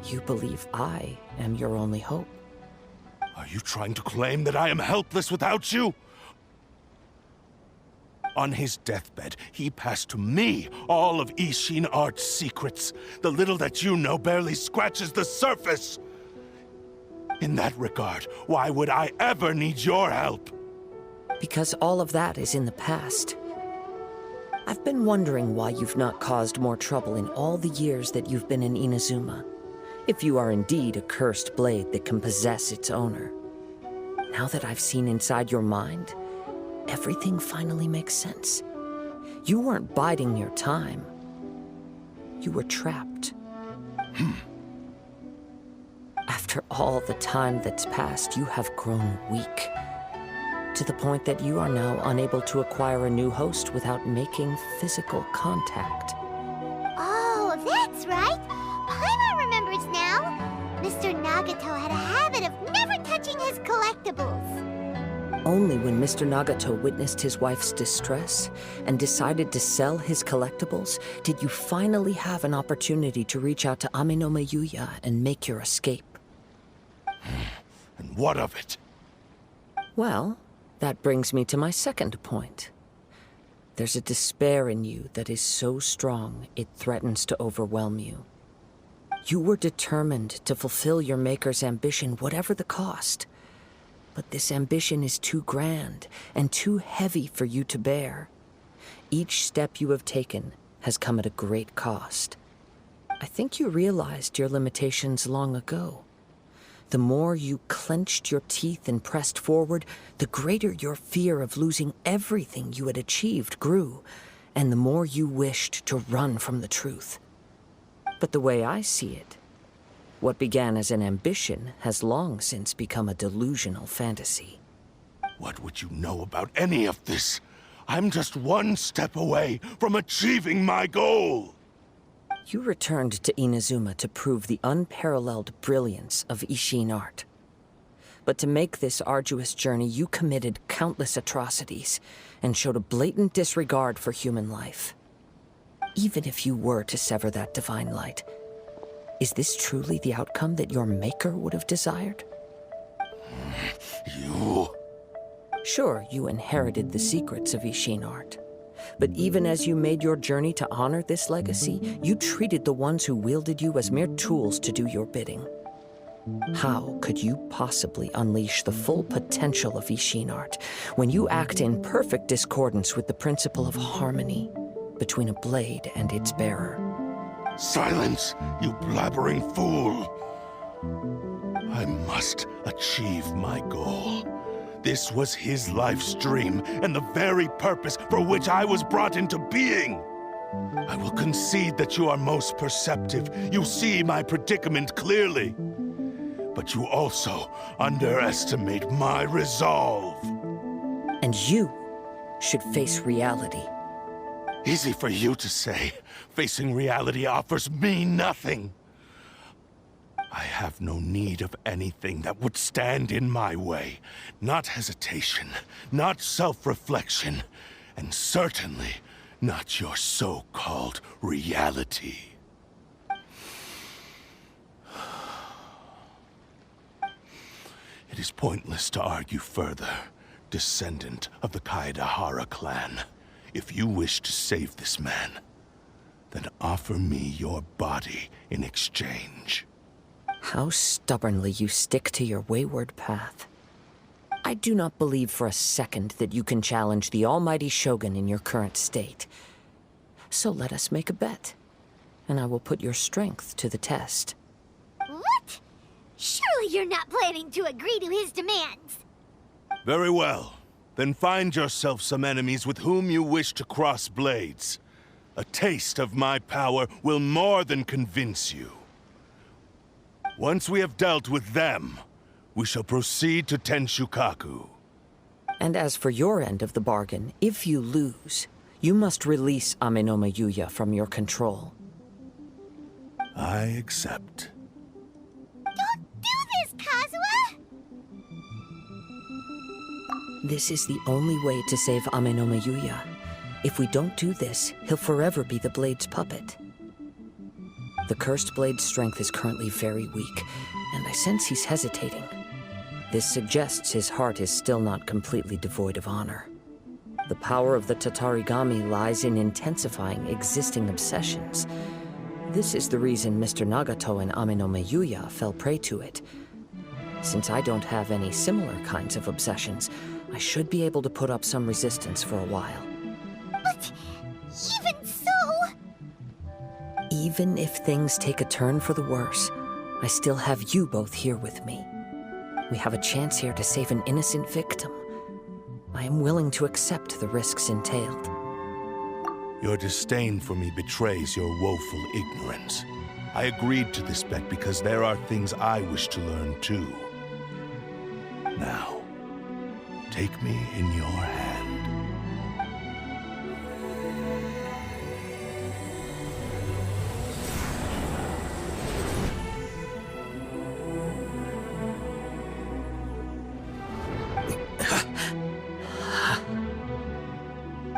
You believe I am your only hope. Are you trying to claim that I am helpless without you? On his deathbed, he passed to me all of Ishin art's secrets. The little that you know barely scratches the surface. In that regard, why would I ever need your help? Because all of that is in the past. I've been wondering why you've not caused more trouble in all the years that you've been in Inazuma. If you are indeed a cursed blade that can possess its owner. Now that I've seen inside your mind, everything finally makes sense. You weren't biding your time. You were trapped. After all the time that's passed, you have grown weak. To the point that you are now unable to acquire a new host without making physical contact. Oh, that's right. Paimon remembers now. Mr. Nagato had a habit of never touching his collectibles. Only when Mr. Nagato witnessed his wife's distress and decided to sell his collectibles did you finally have an opportunity to reach out to Aminome Yuya and make your escape. And what of it? Well, that brings me to my second point. There's a despair in you that is so strong it threatens to overwhelm you. You were determined to fulfill your maker's ambition, whatever the cost. But this ambition is too grand and too heavy for you to bear. Each step you have taken has come at a great cost. I think you realized your limitations long ago. The more you clenched your teeth and pressed forward, the greater your fear of losing everything you had achieved grew, and the more you wished to run from the truth. But the way I see it, what began as an ambition has long since become a delusional fantasy. What would you know about any of this? I'm just one step away from achieving my goal! You returned to Inazuma to prove the unparalleled brilliance of Ishin art. But to make this arduous journey, you committed countless atrocities and showed a blatant disregard for human life. Even if you were to sever that divine light, is this truly the outcome that your maker would have desired? You... Sure, you inherited the secrets of Ishin art. But even as you made your journey to honor this legacy, you treated the ones who wielded you as mere tools to do your bidding. How could you possibly unleash the full potential of Ishin art when you act in perfect discordance with the principle of harmony between a blade and its bearer? Silence, you blabbering fool! I must achieve my goal. This was his life's dream, and the very purpose for which I was brought into being. I will concede that you are most perceptive. You see my predicament clearly. But you also underestimate my resolve. And you should face reality. Easy for you to say. Facing reality offers me nothing. I have no need of anything that would stand in my way. Not hesitation, not self-reflection, and certainly not your so-called reality. It is pointless to argue further, descendant of the Kaedehara clan. If you wish to save this man, then offer me your body in exchange. How stubbornly you stick to your wayward path. I do not believe for a second that you can challenge the almighty Shogun in your current state. So let us make a bet, and I will put your strength to the test. What? Surely you're not planning to agree to his demands. Very well. Then find yourself some enemies with whom you wish to cross blades. A taste of my power will more than convince you. Once we have dealt with them, we shall proceed to Tenshukaku. And as for your end of the bargain, if you lose, you must release Amenoma Yuya from your control. I accept. Don't do this, Kazuha! This is the only way to save Amenoma Yuya. If we don't do this, he'll forever be the Blade's puppet. The Cursed Blade's strength is currently very weak, and I sense he's hesitating. This suggests his heart is still not completely devoid of honor. The power of the Tatarigami lies in intensifying existing obsessions. This is the reason Mr. Nagato and Amenoma Yuya fell prey to it. Since I don't have any similar kinds of obsessions, I should be able to put up some resistance for a while. But even so... Even if things take a turn for the worse, I still have you both here with me. We have a chance here to save an innocent victim. I am willing to accept the risks entailed. Your disdain for me betrays your woeful ignorance. I agreed to this bet because there are things I wish to learn too. Now, take me in your hand.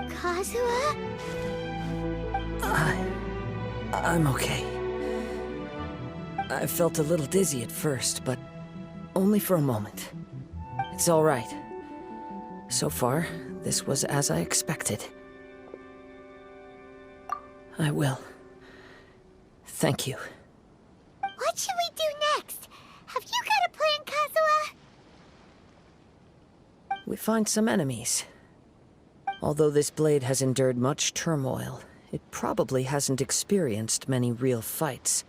Kazuha? I'm okay. I felt a little dizzy at first, but only for a moment. It's all right. So far, this was as I expected. I will. Thank you. What should we do next? Have you got a plan, Kazuha? We find some enemies. Although this blade has endured much turmoil, it probably hasn't experienced many real fights.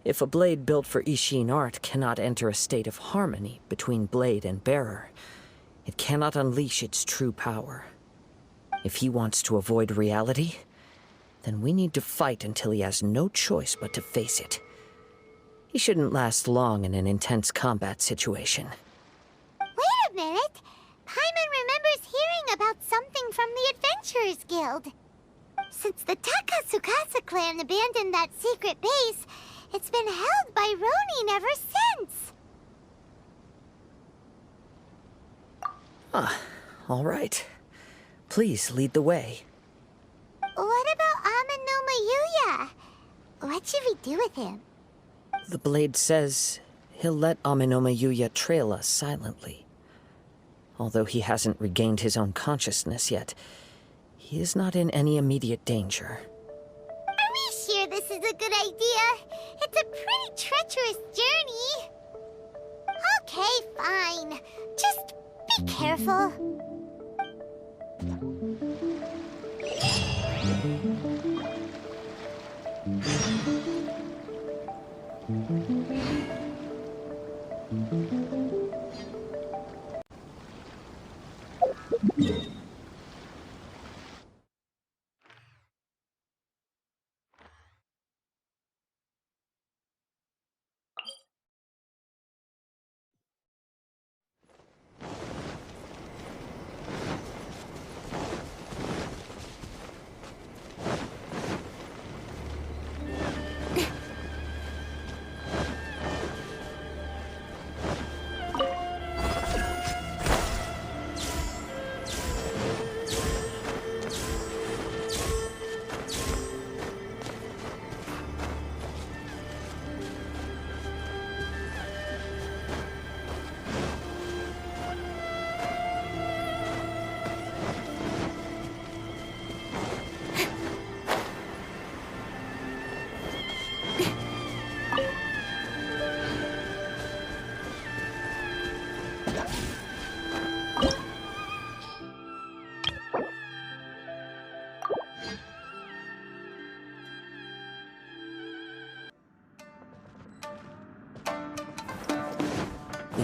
If a blade built for Ishin art cannot enter a state of harmony between blade and bearer, it cannot unleash its true power. If he wants to avoid reality, then we need to fight until he has no choice but to face it. He shouldn't last long in an intense combat situation. Wait a minute! Paimon remembers hearing about something from the Adventurers Guild. Since the Takatsukasa clan abandoned that secret base, it's been held by Ronin ever since. All right. Please lead the way. What about Amenoma Yuya? What should we do with him? The blade says he'll let Amenoma Yuya trail us silently. Although he hasn't regained his own consciousness yet, he is not in any immediate danger. Are we sure this is a good idea? It's a pretty treacherous journey. Okay, fine. Just be careful.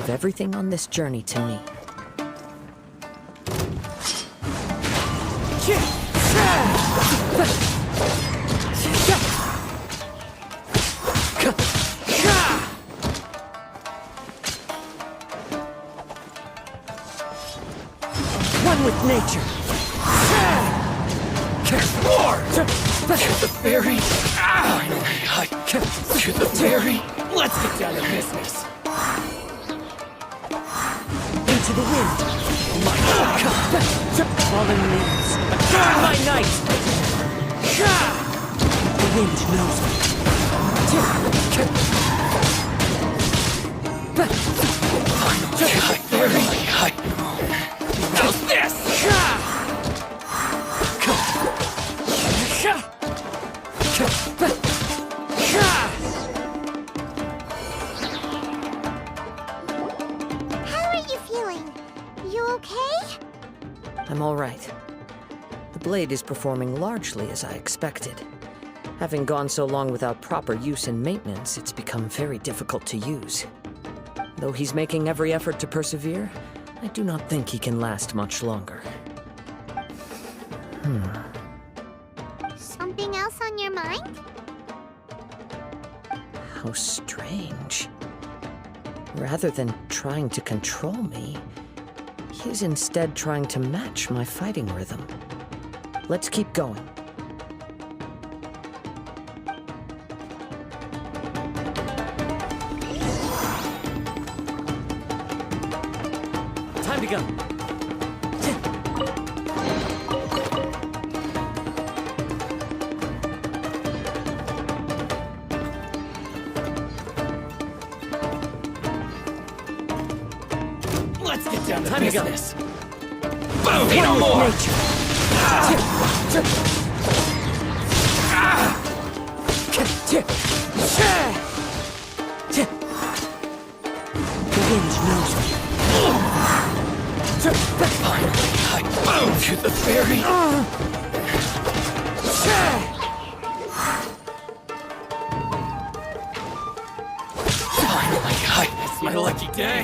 leave everything on this journey to me. One with nature. More! To the ferry! Finally, to the ferry! Let's get down to business! Into the wind. Falling leaves. My night. The wind knows me. Finally, how's this? How are you feeling? You okay? I'm all right. The blade is performing largely as I expected. Having gone so long without proper use and maintenance, it's become very difficult to use. Though he's making every effort to persevere, I do not think he can last much longer. Something else on your mind? How strange. Rather than trying to control me, he's instead trying to match my fighting rhythm. Let's keep going. Time to go. Let's get down to Time to go. business! Boom! Need no more! Nature. The wind knows me. Finally, boom! To the ferry! Finally, it's my lucky day!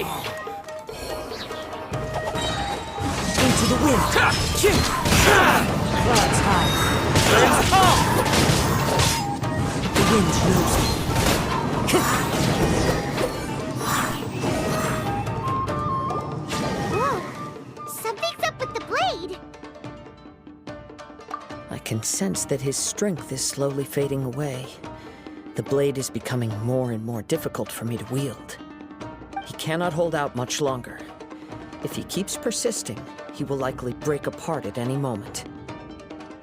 Into the wind. Clouds high. Turns off! The wind knows me. Whoa! Something's up with the blade! I can sense that his strength is slowly fading away. The blade is becoming more and more difficult for me to wield. He cannot hold out much longer. If he keeps persisting, he will likely break apart at any moment.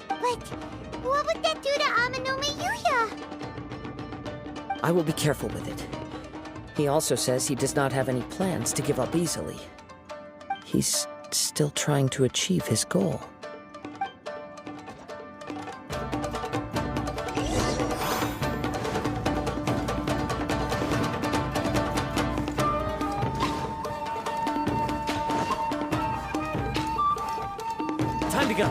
But what would that do to Amanome Yuya? I will be careful with it. He also says he does not have any plans to give up easily. He's still trying to achieve his goal. Time to go.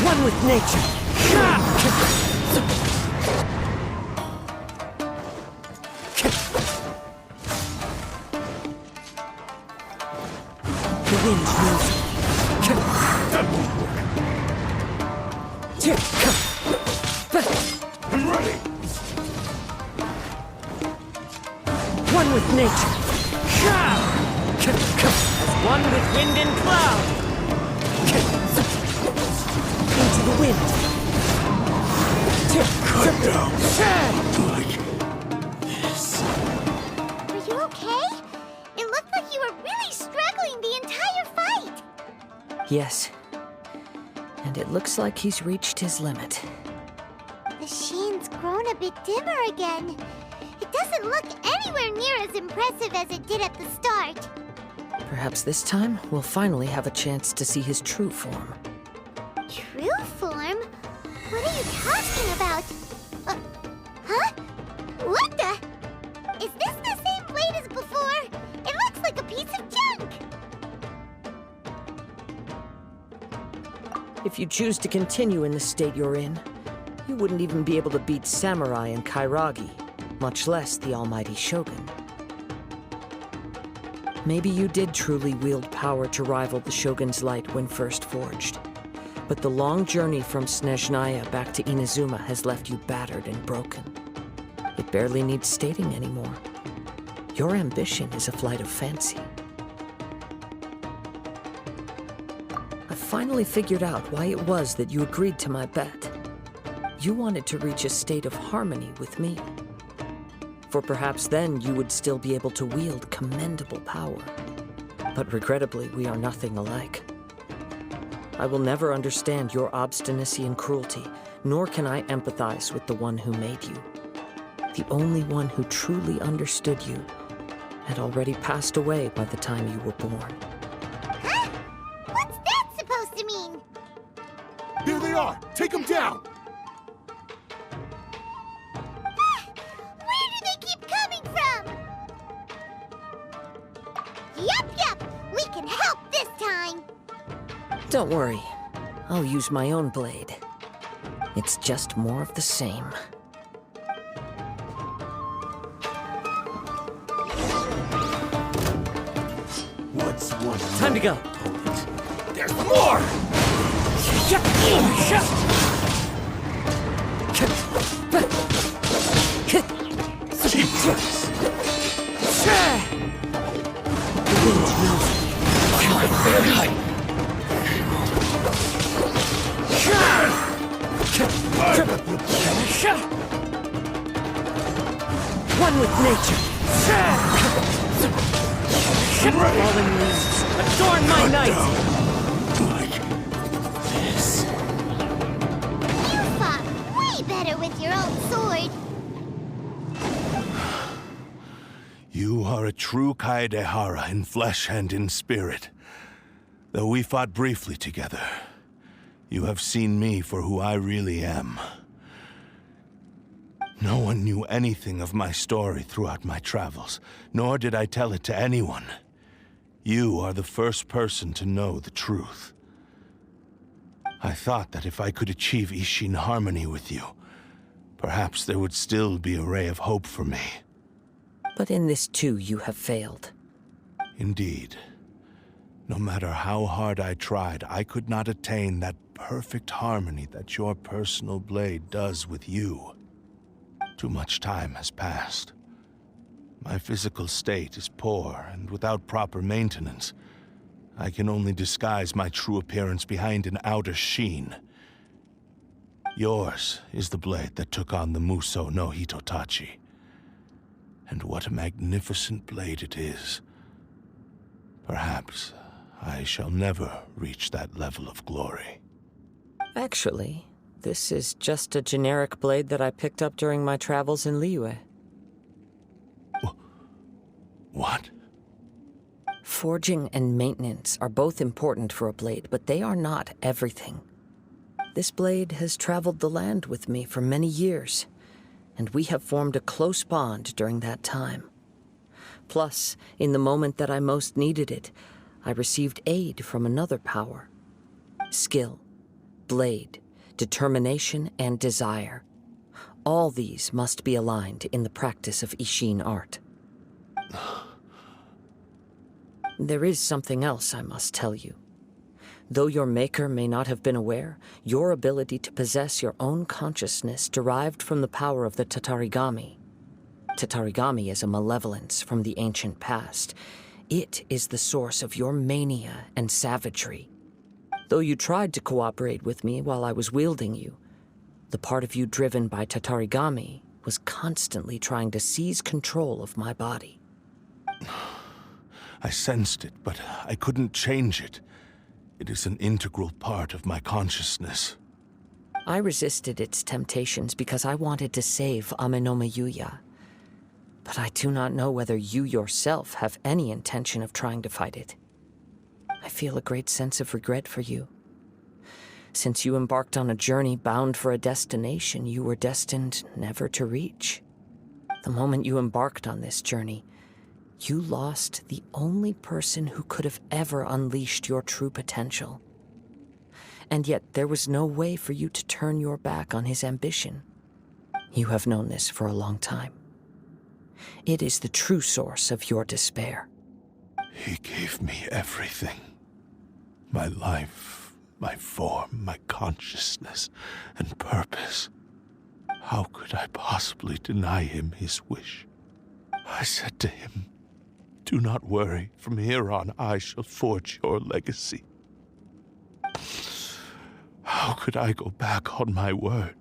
One with nature. The wind moves. I'm ready! One with nature. As one with wind and cloud. Into the wind. Cut down like this. Are you okay? It looked like you were really struggling the entire fight! Yes. And it looks like he's reached his limit. The Shin's grown a a bit dimmer again. It doesn't look anywhere near as impressive as it did at the start. Perhaps this time we'll finally have a chance to see his true form. True form? What are you talking about? Huh? What the? Is this the same blade as before? It looks like a piece of junk! If you choose to continue in the state you're in, you wouldn't even be able to beat Samurai and Kairagi, much less the almighty Shogun. Maybe you did truly wield power to rival the Shogun's light when first forged. But the long journey from Snezhnaya back to Inazuma has left you battered and broken. It barely needs stating anymore. Your ambition is a flight of fancy. I finally figured out why it was that you agreed to my bet. You wanted to reach a state of harmony with me. For perhaps then you would still be able to wield commendable power. But regrettably, we are nothing alike. I will never understand your obstinacy and cruelty, nor can I empathize with the one who made you. The only one who truly understood you had already passed away by the time you were born. Huh? What's that supposed to mean? There they are! Take them down! Where do they keep coming from? Yup, we can help this time. Don't worry, I'll use my own blade. It's just more of the same. What's one? Time to go. There's more! One with nature. Fallen leaves, adorn my night. Like this. You fought way better with your own sword. You are a true Kaedehara in flesh and in spirit. Though we fought briefly together, you have seen me for who I really am. No one knew anything of my story throughout my travels, nor did I tell it to anyone. You are the first person to know the truth. I thought that if I could achieve Ishin harmony with you, perhaps there would still be a ray of hope for me. But in this too, you have failed. Indeed. No matter how hard I tried, I could not attain that perfect harmony that your personal blade does with you. Too much time has passed. My physical state is poor, and without proper maintenance, I can only disguise my true appearance behind an outer sheen. Yours is the blade that took on the Muso no Hitotachi. And what a magnificent blade it is. Perhaps I shall never reach that level of glory. Actually, this is just a generic blade that I picked up during my travels in Liyue. What? Forging and maintenance are both important for a blade, but they are not everything. This blade has traveled the land with me for many years, and we have formed a close bond during that time. Plus, in the moment that I most needed it, I received aid from another power. Skill, blade, determination, and desire. All these must be aligned in the practice of Ishin art. There is something else I must tell you. Though your maker may not have been aware, your ability to possess your own consciousness derived from the power of the Tatarigami. Tatarigami is a malevolence from the ancient past. It is the source of your mania and savagery. Though you tried to cooperate with me while I was wielding you, the part of you driven by Tatarigami was constantly trying to seize control of my body. I sensed it, but I couldn't change it. It is an integral part of my consciousness. I resisted its temptations because I wanted to save Amenoma Yuya. But I do not know whether you yourself have any intention of trying to fight it. I feel a great sense of regret for you. Since you embarked on a journey bound for a destination you were destined never to reach. The moment you embarked on this journey, you lost the only person who could have ever unleashed your true potential. And yet there was no way for you to turn your back on his ambition. You have known this for a long time. It is the true source of your despair. He gave me everything. My life, my form, my consciousness, and purpose. How could I possibly deny him his wish? I said to him, "Do not worry. From here on, I shall forge your legacy." How could I go back on my word?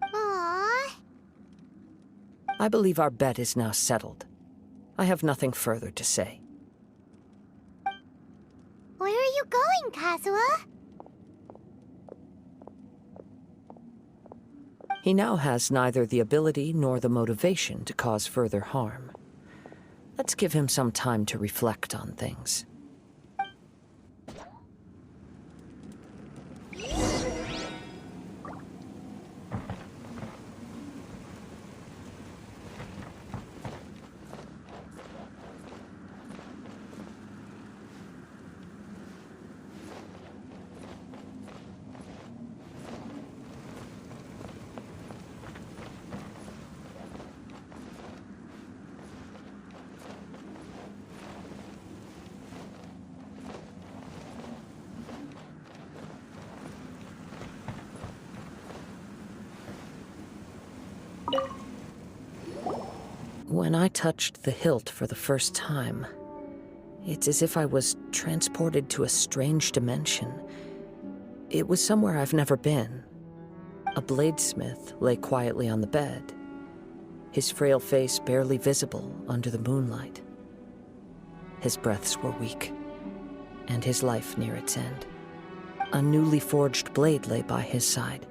Aww. I believe our bet is now settled. I have nothing further to say. Where are you going, Kazuha? He now has neither the ability nor the motivation to cause further harm. Let's give him some time to reflect on things. When I touched the hilt for the first time, it's as if I was transported to a strange dimension. It was somewhere I've never been. A bladesmith lay quietly on the bed, his frail face barely visible under the moonlight. His breaths were weak, and his life near its end. A newly forged blade lay by his side,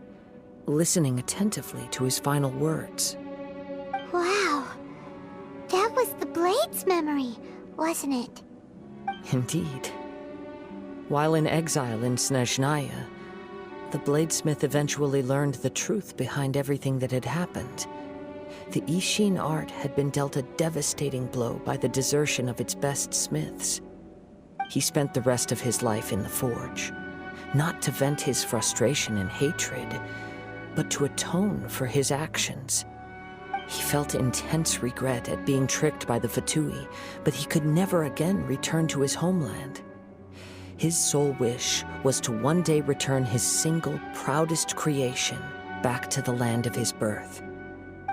listening attentively to his final words. Wow. That was the Blade's memory, wasn't it? Indeed. While in exile in Snezhnaya, the bladesmith eventually learned the truth behind everything that had happened. The Ishin art had been dealt a devastating blow by the desertion of its best smiths. He spent the rest of his life in the forge, not to vent his frustration and hatred, but to atone for his actions. He felt intense regret at being tricked by the Fatui, but he could never again return to his homeland. His sole wish was to one day return his single, proudest creation back to the land of his birth.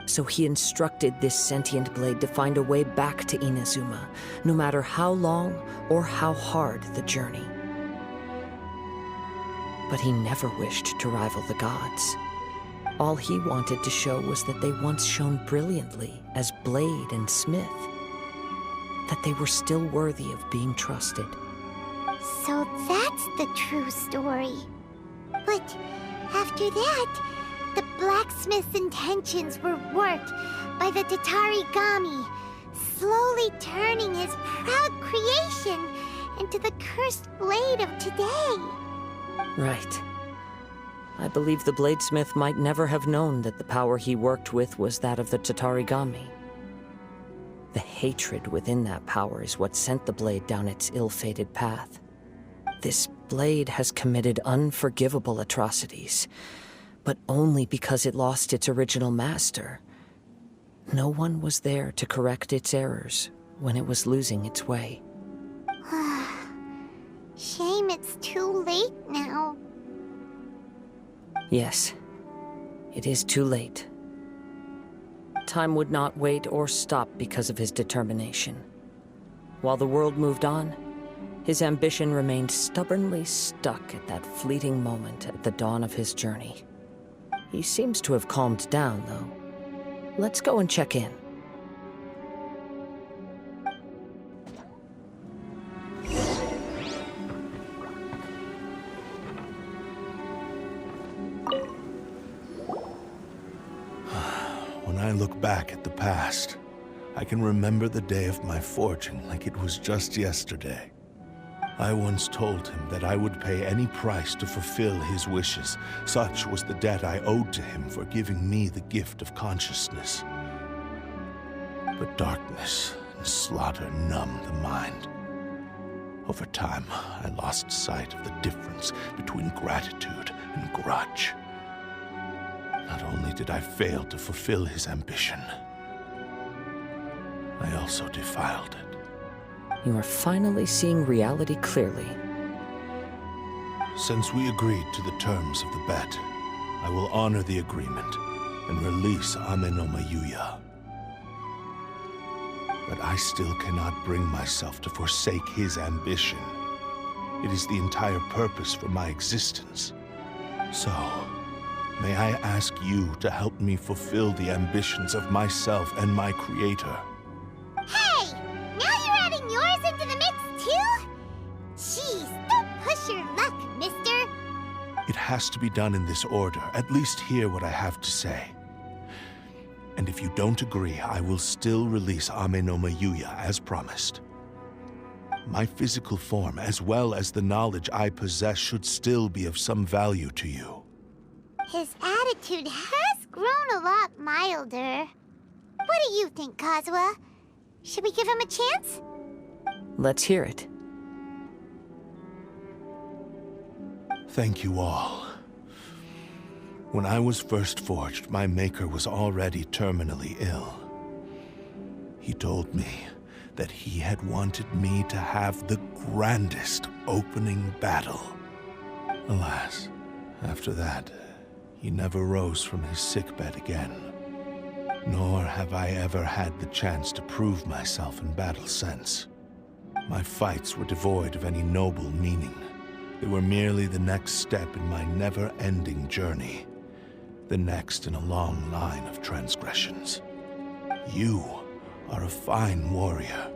So he instructed this sentient blade to find a way back to Inazuma, no matter how long or how hard the journey. But he never wished to rival the gods. All he wanted to show was that they once shone brilliantly as blade and smith, that they were still worthy of being trusted. So that's the true story. But after that, the blacksmith's intentions were worked by the Tatarigami, slowly turning his proud creation into the cursed blade of today. Right. I believe the bladesmith might never have known that the power he worked with was that of the Tatarigami. The hatred within that power is what sent the blade down its ill-fated path. This blade has committed unforgivable atrocities, but only because it lost its original master. No one was there to correct its errors when it was losing its way. Shame it's too late now. Yes, it is too late. Time would not wait or stop because of his determination. While the world moved on, his ambition remained stubbornly stuck at that fleeting moment at the dawn of his journey. He seems to have calmed down, though. Let's go and check in. I look back at the past, I can remember the day of my forging like it was just yesterday. I once told him that I would pay any price to fulfill his wishes. Such was the debt I owed to him for giving me the gift of consciousness. But darkness and slaughter numbed the mind. Over time, I lost sight of the difference between gratitude and grudge. Not only did I fail to fulfill his ambition, I also defiled it. You are finally seeing reality clearly. Since we agreed to the terms of the bet, I will honor the agreement and release Ame no Mayuya. But I still cannot bring myself to forsake his ambition. It is the entire purpose for my existence. So, may I ask you to help me fulfill the ambitions of myself and my creator? Hey! Now you're adding yours into the mix, too? Jeez, don't push your luck, mister. It has to be done in this order. At least hear what I have to say. And if you don't agree, I will still release Ame no Mayuya as promised. My physical form, as well as the knowledge I possess, should still be of some value to you. His attitude has grown a lot milder. What do you think, Kazuha? Should we give him a chance? Let's hear it. Thank you all. When I was first forged, my maker was already terminally ill. He told me that he had wanted me to have the grandest opening battle. Alas, after that, he never rose from his sickbed again. Nor have I ever had the chance to prove myself in battle since. My fights were devoid of any noble meaning. They were merely the next step in my never-ending journey. The next in a long line of transgressions. You are a fine warrior.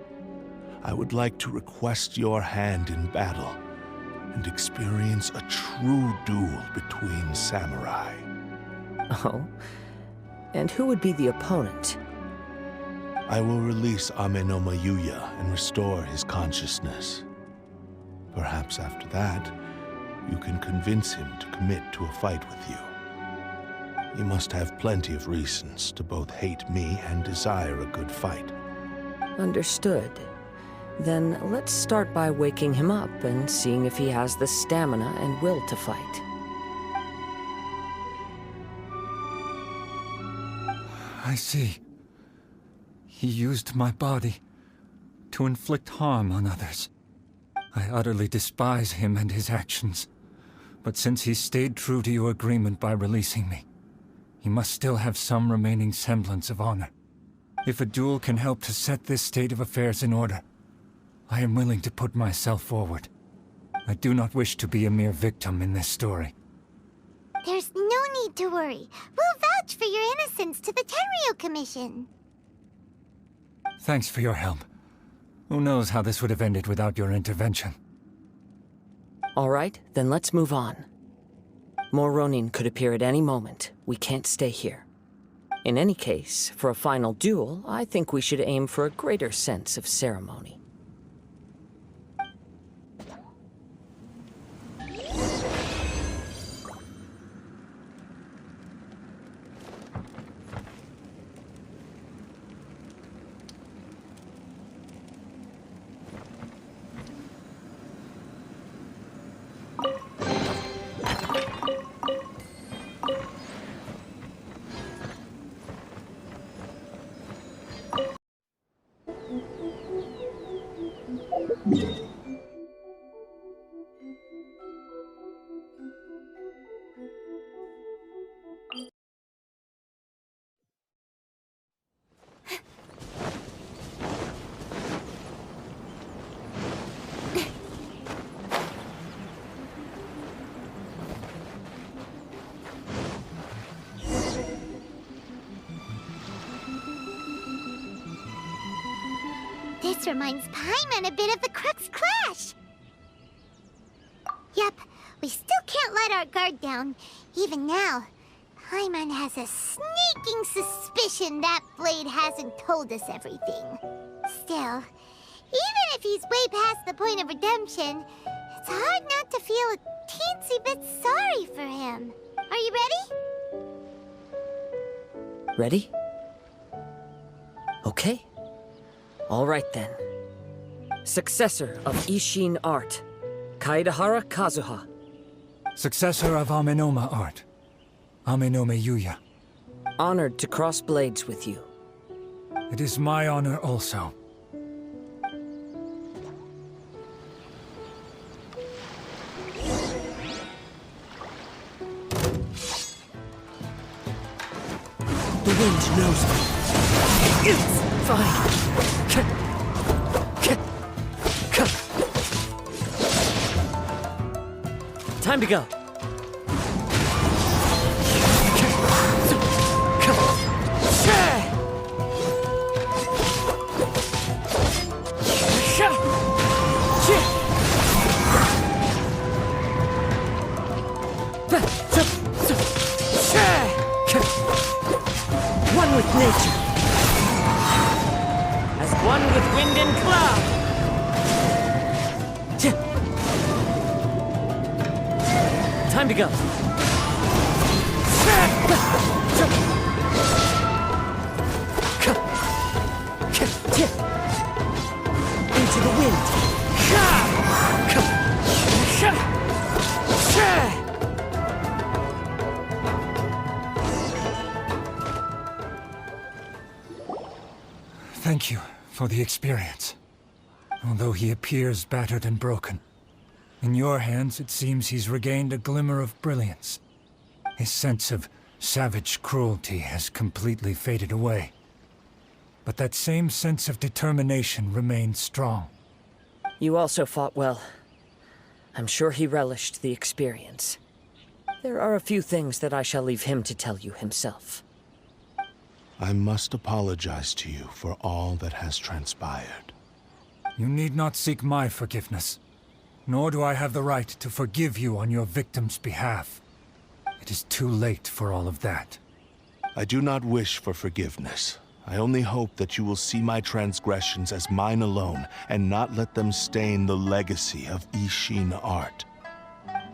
I would like to request your hand in battle and experience a true duel between samurai. Oh? And who would be the opponent? I will release Ame no Mayuya and restore his consciousness. Perhaps after that, you can convince him to commit to a fight with you. You must have plenty of reasons to both hate me and desire a good fight. Understood. Then let's start by waking him up and seeing if he has the stamina and will to fight. I see. He used my body to inflict harm on others. I utterly despise him and his actions. But since he stayed true to your agreement by releasing me, he must still have some remaining semblance of honor. If a duel can help to set this state of affairs in order, I am willing to put myself forward. I do not wish to be a mere victim in this story. There's no need to worry. We'll vouch for your innocence to the Tenryu Commission. Thanks for your help. Who knows how this would have ended without your intervention? All right, then let's move on. More Ronin could appear at any moment. We can't stay here. In any case, for a final duel, I think we should aim for a greater sense of ceremony. This reminds Paimon a bit of the Crux Clash. Yep, we still can't let our guard down, even now. Paimon has a sneaking suspicion that blade hasn't told us everything. Still, even if he's way past the point of redemption, it's hard not to feel a teensy bit sorry for him. Are you ready? Ready? Okay. All right then. Successor of Ishin art, Kaedehara Kazuha. Successor of Amenoma art, Amenome Yuya. Honored to cross blades with you. It is my honor also. The wind knows me. It's fine. Time to go. One with nature, as one with wind and cloud. Time to go. Into the wind. Thank you for the experience. Although he appears battered and broken, in your hands it seems he's regained a glimmer of brilliance. His sense of savage cruelty has completely faded away. But that same sense of determination remains strong. You also fought well. I'm sure he relished the experience. There are a few things that I shall leave him to tell you himself. I must apologize to you for all that has transpired. You need not seek my forgiveness, nor do I have the right to forgive you on your victim's behalf. It is too late for all of that. I do not wish for forgiveness. I only hope that you will see my transgressions as mine alone, and not let them stain the legacy of Ishin art.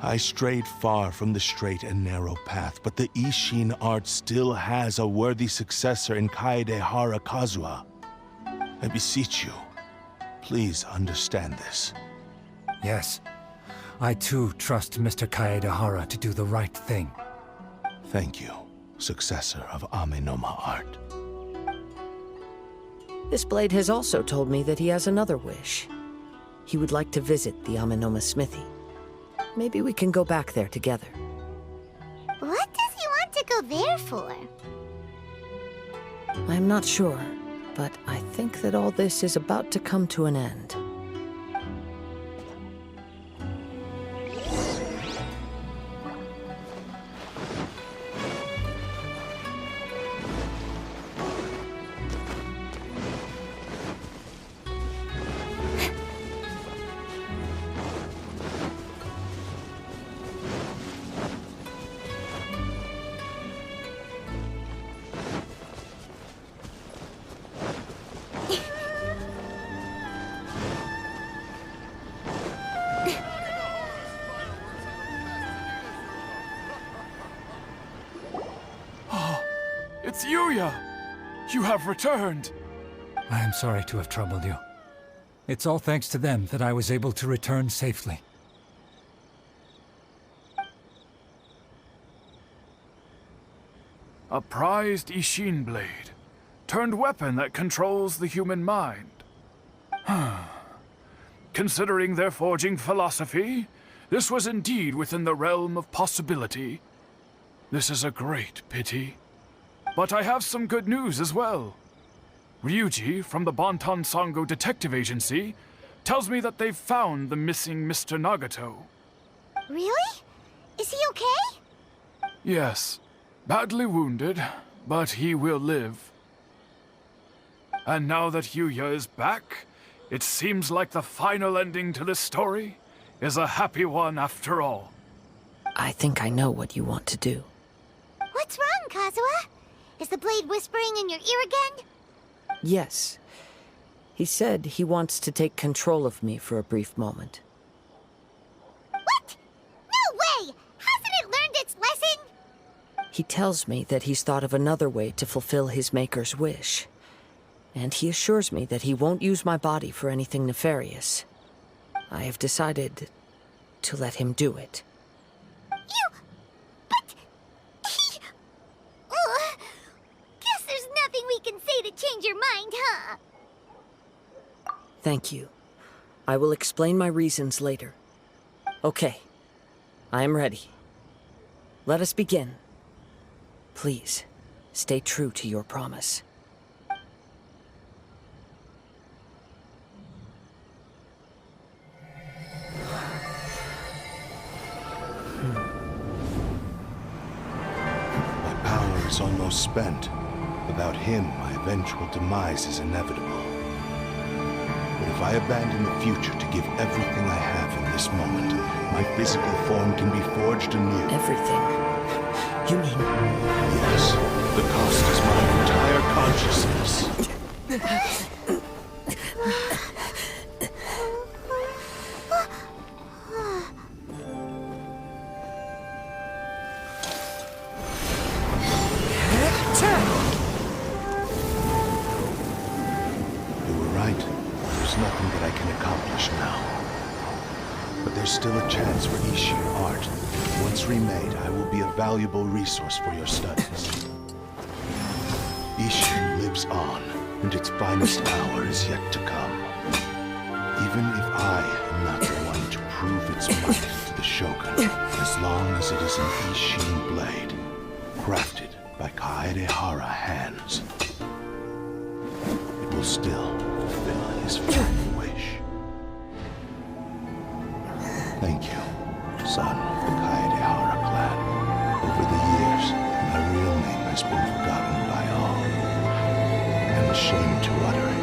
I strayed far from the straight and narrow path, but the Ishin art still has a worthy successor in Kaedehara Kazuha. I beseech you, please understand this. Yes, I too trust Mr. Kaedehara to do the right thing. Thank you, successor of Amenoma art. This blade has also told me that he has another wish. He would like to visit the Amenoma smithy. Maybe we can go back there together. What does he want to go there for? I'm not sure, but I think that all this is about to come to an end. It's Yuya! You have returned! I am sorry to have troubled you. It's all thanks to them that I was able to return safely. A prized Ishin blade, turned weapon that controls the human mind. Considering their forging philosophy, this was indeed within the realm of possibility. This is a great pity. But I have some good news as well. Ryuji, from the Bonton Sango Detective Agency, tells me that they've found the missing Mr. Nagato. Really? Is he okay? Yes. Badly wounded, but he will live. And now that Yuya is back, it seems like the final ending to this story is a happy one after all. I think I know what you want to do. What What's wrong, Kazuha? Is the blade whispering in your ear again? Yes. He said he wants to take control of me for a brief moment. What? No way! Hasn't it learned its lesson? He tells me that he's thought of another way to fulfill his maker's wish. And he assures me that he won't use my body for anything nefarious. I have decided to let him do it. But... Ugh. Guess there's nothing we can say to change your mind, huh? Thank you. I will explain my reasons later. Okay. I am ready. Let us begin. Please, stay true to your promise. My power is almost spent. Without him, my eventual demise is inevitable. But if I abandon the future to give everything I have in this moment, my physical form can be forged anew. Everything? You mean... Yes. The cost is my entire consciousness. You were right. There's nothing that I can accomplish now. But there's still a chance for Ishin art. Once remade, I will be a valuable resource for your studies. Ishin lives on, and its finest hour is yet to come. Even if I am not the one to prove its might to the Shogun, as long as it is an Ishin blade, crafted by Kaedehara hands, it will still fulfill his final wish. Thank you, son of the Kaedehara clan. Over the years, my real name has been forgotten by all. I'm ashamed to utter it,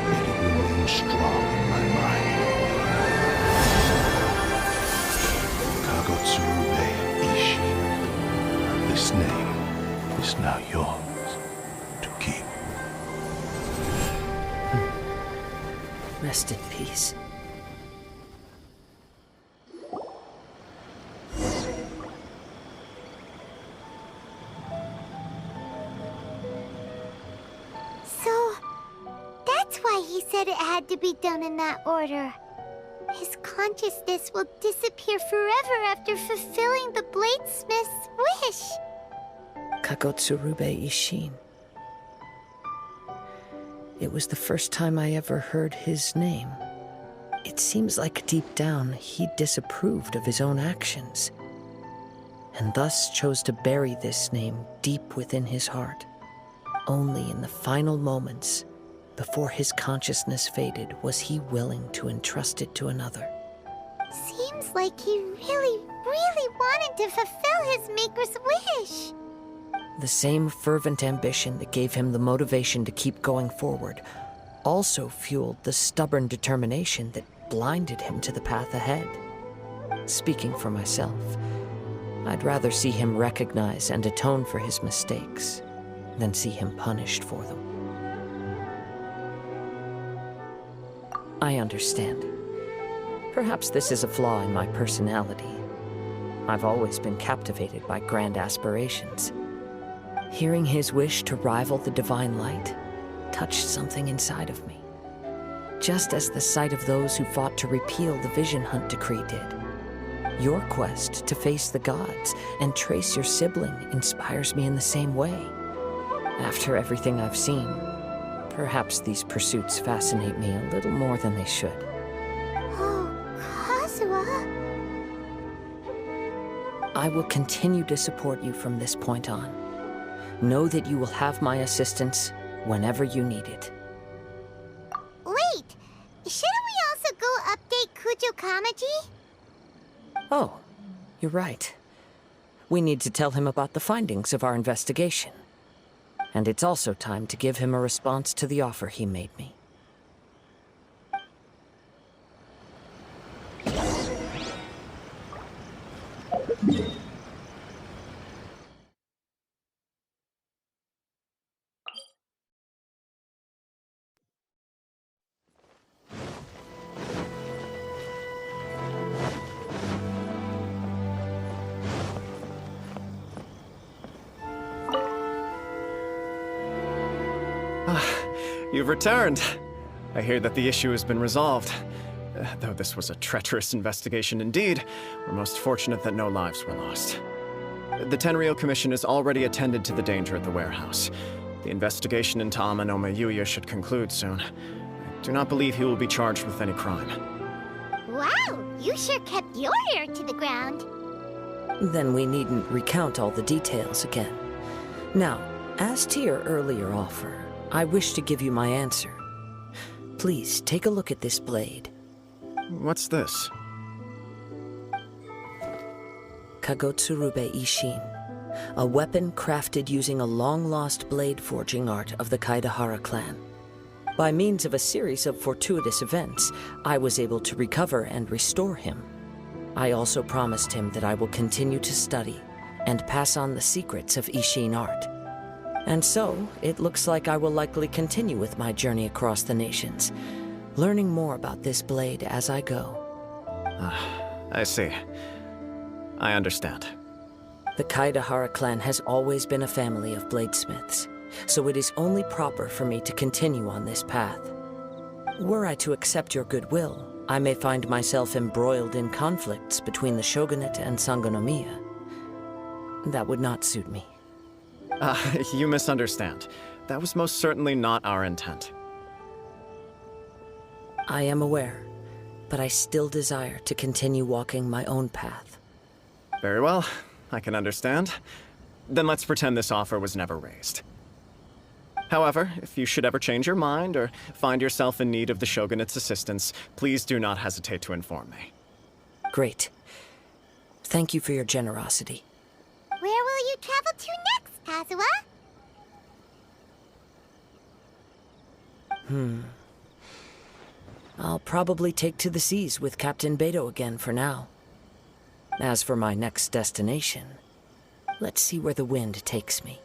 yet it remains strong in my mind. Kagotsurube Ishi. This name is now yours to keep. Rest in peace. So, that's why he said it had to be done in that order. His consciousness will disappear forever after fulfilling the bladesmith's wish. Kagotsurube Ishin. It was the first time I ever heard his name. It seems like deep down he disapproved of his own actions, and thus chose to bury this name deep within his heart. Only in the final moments, before his consciousness faded, was he willing to entrust it to another. Seems like he really wanted to fulfill his maker's wish. The same fervent ambition that gave him the motivation to keep going forward also fueled the stubborn determination that blinded him to the path ahead. Speaking for myself, I'd rather see him recognize and atone for his mistakes than see him punished for them. I understand. Perhaps this is a flaw in my personality. I've always been captivated by grand aspirations. Hearing his wish to rival the divine light touched something inside of me, just as the sight of those who fought to repeal the Vision Hunt decree did. Your quest to face the gods and trace your sibling inspires me in the same way. After everything I've seen, perhaps these pursuits fascinate me a little more than they should. Oh, Kazuha. I will continue to support you from this point on. Know that you will have my assistance whenever you need it. Wait, shouldn't we also go update Kujo Kamaji? Oh, you're right. We need to tell him about the findings of our investigation. And it's also time to give him a response to the offer he made me. You've returned. I hear that the issue has been resolved. Though this was a treacherous investigation indeed, we're most fortunate that no lives were lost. The Tenryou Commission has already attended to the danger at the warehouse. The investigation into Amanome Yuya should conclude soon. I do not believe he will be charged with any crime. Wow, you sure kept your ear to the ground. Then we needn't recount all the details again. Now, as to your earlier offer, I wish to give you my answer. Please take a look at this blade. What's this? Kagotsurube Ishin, a weapon crafted using a long-lost blade forging art of the Kaedehara clan. By means of a series of fortuitous events, I was able to recover and restore him. I also promised him that I will continue to study and pass on the secrets of Ishin art. And so, it looks like I will likely continue with my journey across the nations, learning more about this blade as I go. I see. I understand. The Kaedehara clan has always been a family of bladesmiths, so it is only proper for me to continue on this path. Were I to accept your goodwill, I may find myself embroiled in conflicts between the shogunate and Sangonomiya. That would not suit me. You misunderstand. That was most certainly not our intent. I am aware, but I still desire to continue walking my own path. Very well. I can understand. Then let's pretend this offer was never raised. However, if you should ever change your mind or find yourself in need of the Shogunate's assistance, please do not hesitate to inform me. Great. Thank you for your generosity. Where will you travel to next, Kazuha? I'll probably take to the seas with Captain Beto again for now. As for my next destination, let's see where the wind takes me.